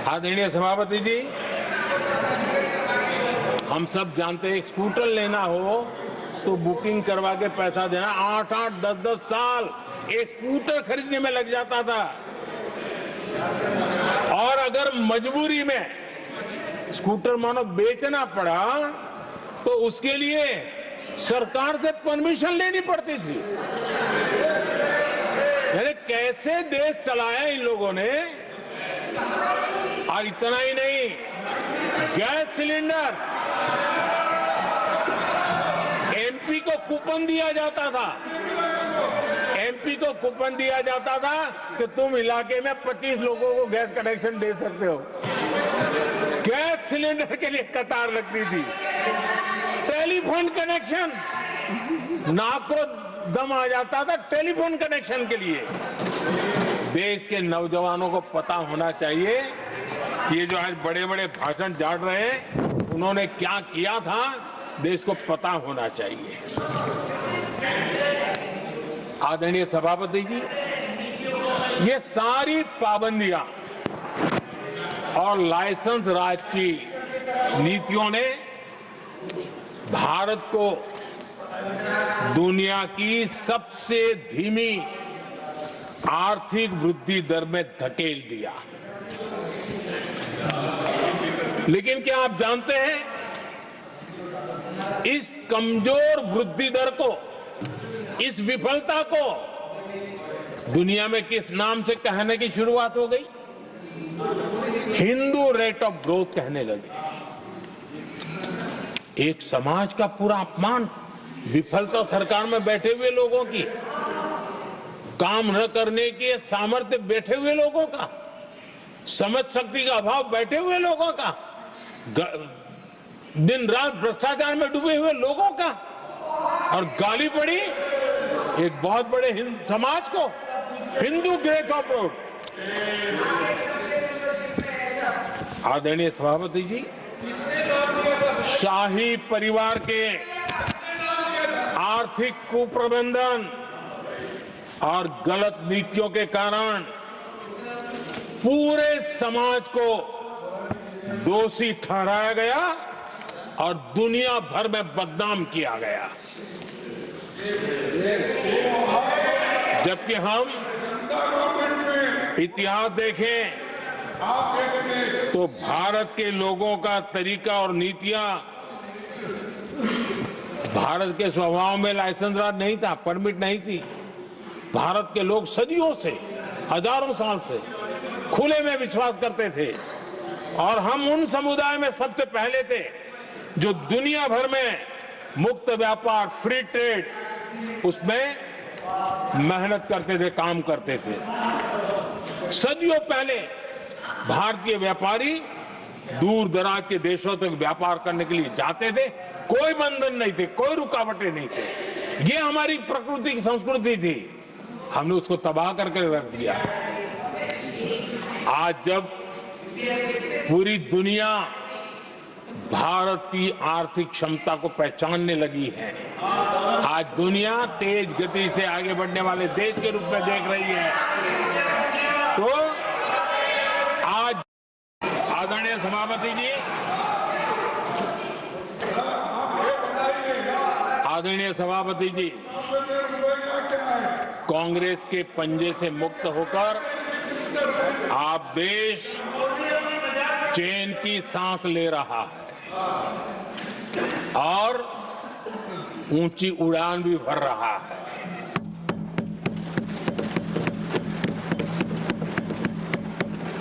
आदरणीय सभापति जी, हम सब जानते हैं स्कूटर लेना हो तो बुकिंग करवा के पैसा देना, 8-8, 10-10 साल एक स्कूटर खरीदने में लग जाता था। और अगर मजबूरी में स्कूटर मानो बेचना पड़ा तो उसके लिए सरकार से परमिशन लेनी पड़ती थी। अरे कैसे देश चलाया इन लोगों ने। और इतना ही नहीं, गैस सिलेंडर एमपी को कूपन दिया जाता था, कि तुम इलाके में 25 लोगों को गैस कनेक्शन दे सकते हो। गैस सिलेंडर के लिए कतार लगती थी। टेलीफोन कनेक्शन, नाक को दम आ जाता था टेलीफोन कनेक्शन के लिए। देश के नौजवानों को पता होना चाहिए कि ये जो आज बड़े बड़े भाषण झाड़ रहे हैं, उन्होंने क्या किया था, देश को पता होना चाहिए। आदरणीय सभापति जी, ये सारी पाबंदियां और लाइसेंस राज की नीतियों ने भारत को दुनिया की सबसे धीमी आर्थिक वृद्धि दर में धकेल दिया। लेकिन क्या आप जानते हैं, इस कमजोर वृद्धि दर को, इस विफलता को दुनिया में किस नाम से कहने की शुरुआत हो गई? हिंदू रेट ऑफ ग्रोथ कहने लगे। एक समाज का पूरा अपमान, विफलता सरकार में बैठे हुए लोगों की, काम न करने के सामर्थ्य बैठे हुए लोगों का, समझ शक्ति का अभाव बैठे हुए लोगों का, दिन रात भ्रष्टाचार में डूबे हुए लोगों का, और गाली पड़ी एक बहुत बड़े समाज को, हिंदू ग्रेट ऑफ ग्रोथ। आदरणीय सभापति जी, शाही परिवार के आर्थिक कुप्रबंधन और गलत नीतियों के कारण पूरे समाज को दोषी ठहराया गया और दुनिया भर में बदनाम किया गया। जबकि हम इतिहास देखें तो भारत के लोगों का तरीका और नीतियां, भारत के स्वभाव में लाइसेंस राज नहीं था, परमिट नहीं थी। भारत के लोग सदियों से, हजारों साल से खुले में विश्वास करते थे, और हम उन समुदाय में सबसे पहले थे जो दुनिया भर में मुक्त व्यापार, फ्री ट्रेड, उसमें मेहनत करते थे, काम करते थे। सदियों पहले भारतीय व्यापारी दूर दराज के देशों तक व्यापार करने के लिए जाते थे, कोई बंधन नहीं थे, कोई रुकावटें नहीं थे। ये हमारी प्रकृति की संस्कृति थी, हमने उसको तबाह करके रख दिया। आज जब पूरी दुनिया भारत की आर्थिक क्षमता को पहचानने लगी है, आज दुनिया तेज गति से आगे बढ़ने वाले देश के रूप में देख रही है, तो आज आदरणीय सभापति जी, कांग्रेस के पंजे से मुक्त होकर आप देश चैन की सांस ले रहा है और ऊंची उड़ान भी भर रहा है।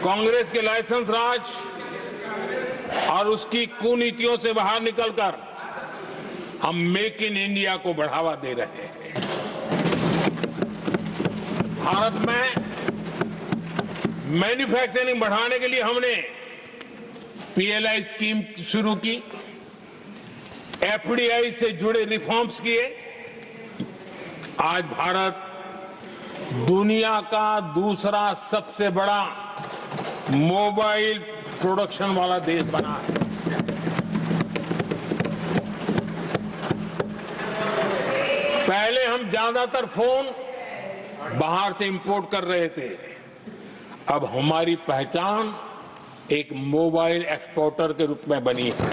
कांग्रेस के लाइसेंस राज और उसकी कुनीतियों से बाहर निकलकर हम मेक इन इंडिया को बढ़ावा दे रहे हैं। भारत में मैन्युफैक्चरिंग बढ़ाने के लिए हमने पीएलआई स्कीम शुरू की, एफडीआई से जुड़े रिफॉर्म्स किए। आज भारत दुनिया का दूसरा सबसे बड़ा मोबाइल प्रोडक्शन वाला देश बना है। पहले हम ज्यादातर फोन बाहर से इंपोर्ट कर रहे थे, अब हमारी पहचान एक मोबाइल एक्सपोर्टर के रूप में बनी है।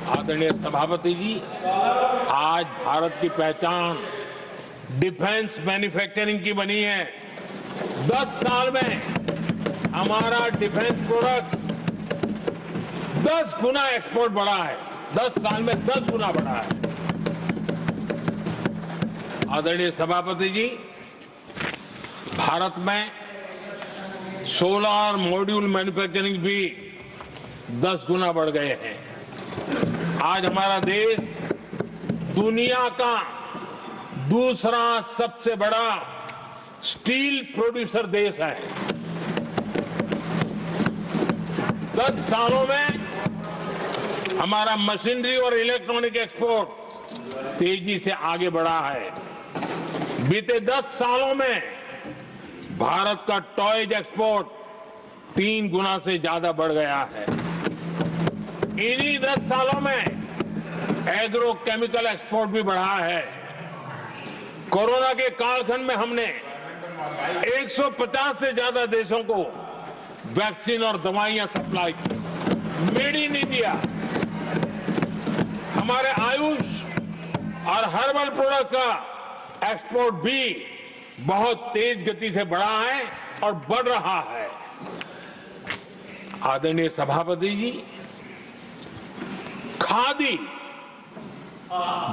आदरणीय सभापति जी, आज भारत की पहचान डिफेंस मैन्युफैक्चरिंग की बनी है। 10 साल में हमारा डिफेंस प्रोडक्ट्स 10 गुना एक्सपोर्ट बढ़ा है। 10 साल में 10 गुना बढ़ा है। आदरणीय सभापति जी, भारत में सोलर मॉड्यूल मैन्युफैक्चरिंग भी 10 गुना बढ़ गए हैं। आज हमारा देश दुनिया का दूसरा सबसे बड़ा स्टील प्रोड्यूसर देश है। 10 सालों में हमारा मशीनरी और इलेक्ट्रॉनिक एक्सपोर्ट तेजी से आगे बढ़ा है। बीते 10 सालों में भारत का टॉयज एक्सपोर्ट 3 गुना से ज्यादा बढ़ गया है। इन्हीं 10 सालों में एग्रो केमिकल एक्सपोर्ट भी बढ़ा है। कोरोना के कालखंड में हमने 150 से ज्यादा देशों को वैक्सीन और दवाइयां सप्लाई की। मेड इन इंडिया, हमारे आयुष और हर्बल प्रोडक्ट का एक्सपोर्ट भी बहुत तेज गति से बढ़ा है और बढ़ रहा है। आदरणीय सभापति जी, खादी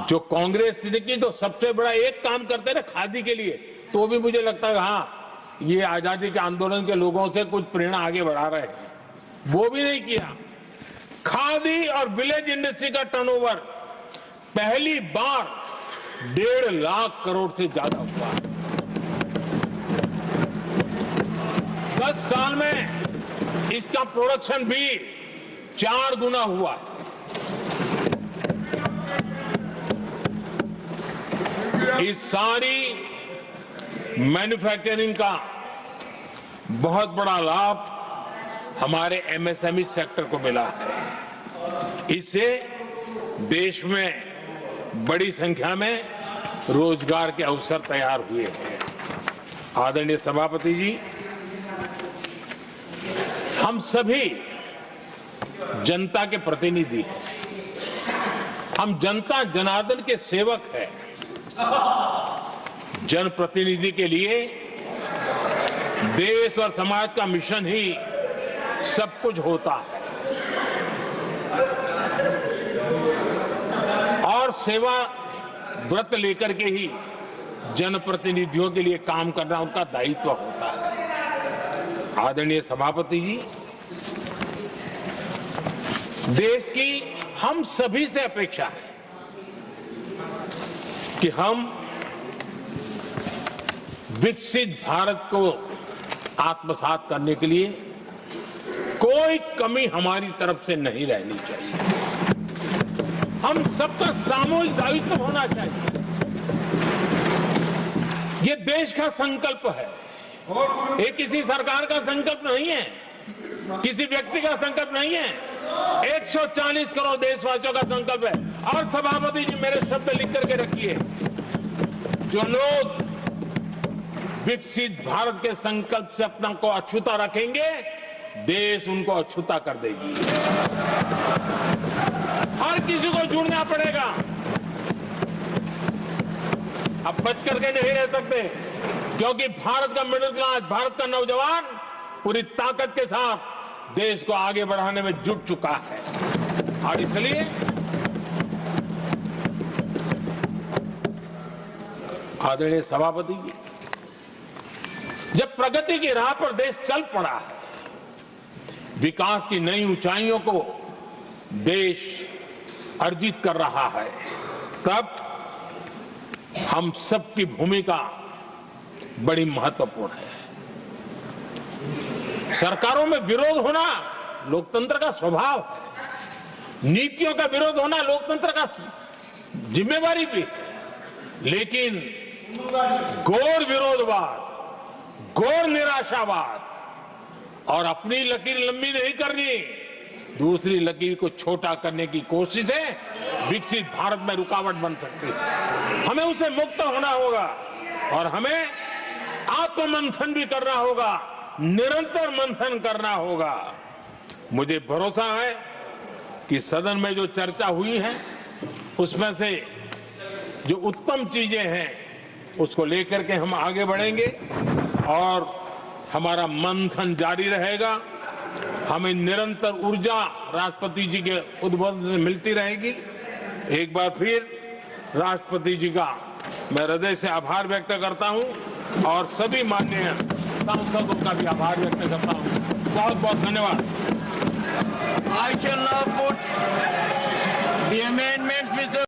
जो कांग्रेस ने की तो सबसे बड़ा एक काम करते ना खादी के लिए, तो भी मुझे लगता है हाँ ये आजादी के आंदोलन के लोगों से कुछ प्रेरणा आगे बढ़ा रहे हैं, वो भी नहीं किया। खादी और विलेज इंडस्ट्री का टर्नओवर पहली बार 1.5 लाख करोड़ से ज्यादा हुआ। 10 साल में इसका प्रोडक्शन भी 4 गुना हुआ है। इस सारी मैन्युफैक्चरिंग का बहुत बड़ा लाभ हमारे एमएसएमई सेक्टर को मिला है। इससे देश में बड़ी संख्या में रोजगार के अवसर तैयार हुए हैं। आदरणीय सभापति जी, हम सभी जनता के प्रतिनिधि हैं। हम जनता जनार्दन के सेवक हैं। जनप्रतिनिधि के लिए देश और समाज का मिशन ही सब कुछ होता है और सेवा व्रत लेकर के ही जनप्रतिनिधियों के लिए काम करना उनका दायित्व होता है। आदरणीय सभापति जी, देश की हम सभी से अपेक्षा है कि हम विकसित भारत को आत्मसात करने के लिए कोई कमी हमारी तरफ से नहीं रहनी चाहिए। हम सबका सामूहिक दायित्व होना चाहिए। ये देश का संकल्प है, ये किसी सरकार का संकल्प नहीं है, किसी व्यक्ति का संकल्प नहीं है, 140 करोड़ देशवासियों का संकल्प है। और सभापति जी, मेरे शब्द लिख करके रखिए, जो लोग विकसित भारत के संकल्प से अपना को अछूता रखेंगे, देश उनको अछूता कर देगी। हर किसी को जुड़ना पड़ेगा, अब बच करके नहीं रह सकते, क्योंकि भारत का मिडिल क्लास, भारत का नौजवान पूरी ताकत के साथ देश को आगे बढ़ाने में जुट चुका है। और इसलिए आदरणीय सभापति जी, जब प्रगति की राह पर देश चल पड़ा है, विकास की नई ऊंचाइयों को देश अर्जित कर रहा है, तब हम सबकी भूमिका बड़ी महत्वपूर्ण है। सरकारों में विरोध होना लोकतंत्र का स्वभाव है, नीतियों का विरोध होना लोकतंत्र का जिम्मेवारी भी है, लेकिन घोर विरोधवाद, घोर निराशावाद और अपनी लकीर लंबी नहीं करनी, दूसरी लकीर को छोटा करने की कोशिशें विकसित भारत में रुकावट बन सकती है। हमें उसे मुक्त होना होगा और हमें आत्ममंथन भी करना होगा, निरंतर मंथन करना होगा। मुझे भरोसा है कि सदन में जो चर्चा हुई है उसमें से जो उत्तम चीजें हैं उसको लेकर के हम आगे बढ़ेंगे और हमारा मंथन जारी रहेगा। हमें निरंतर ऊर्जा राष्ट्रपति जी के उद्बोधन से मिलती रहेगी। एक बार फिर राष्ट्रपति जी का मैं हृदय से आभार व्यक्त करता हूं और सभी माननीय सांसदों का भी आभार व्यक्त करता हूं। बहुत बहुत धन्यवाद। I shall now put the amendment, Mr.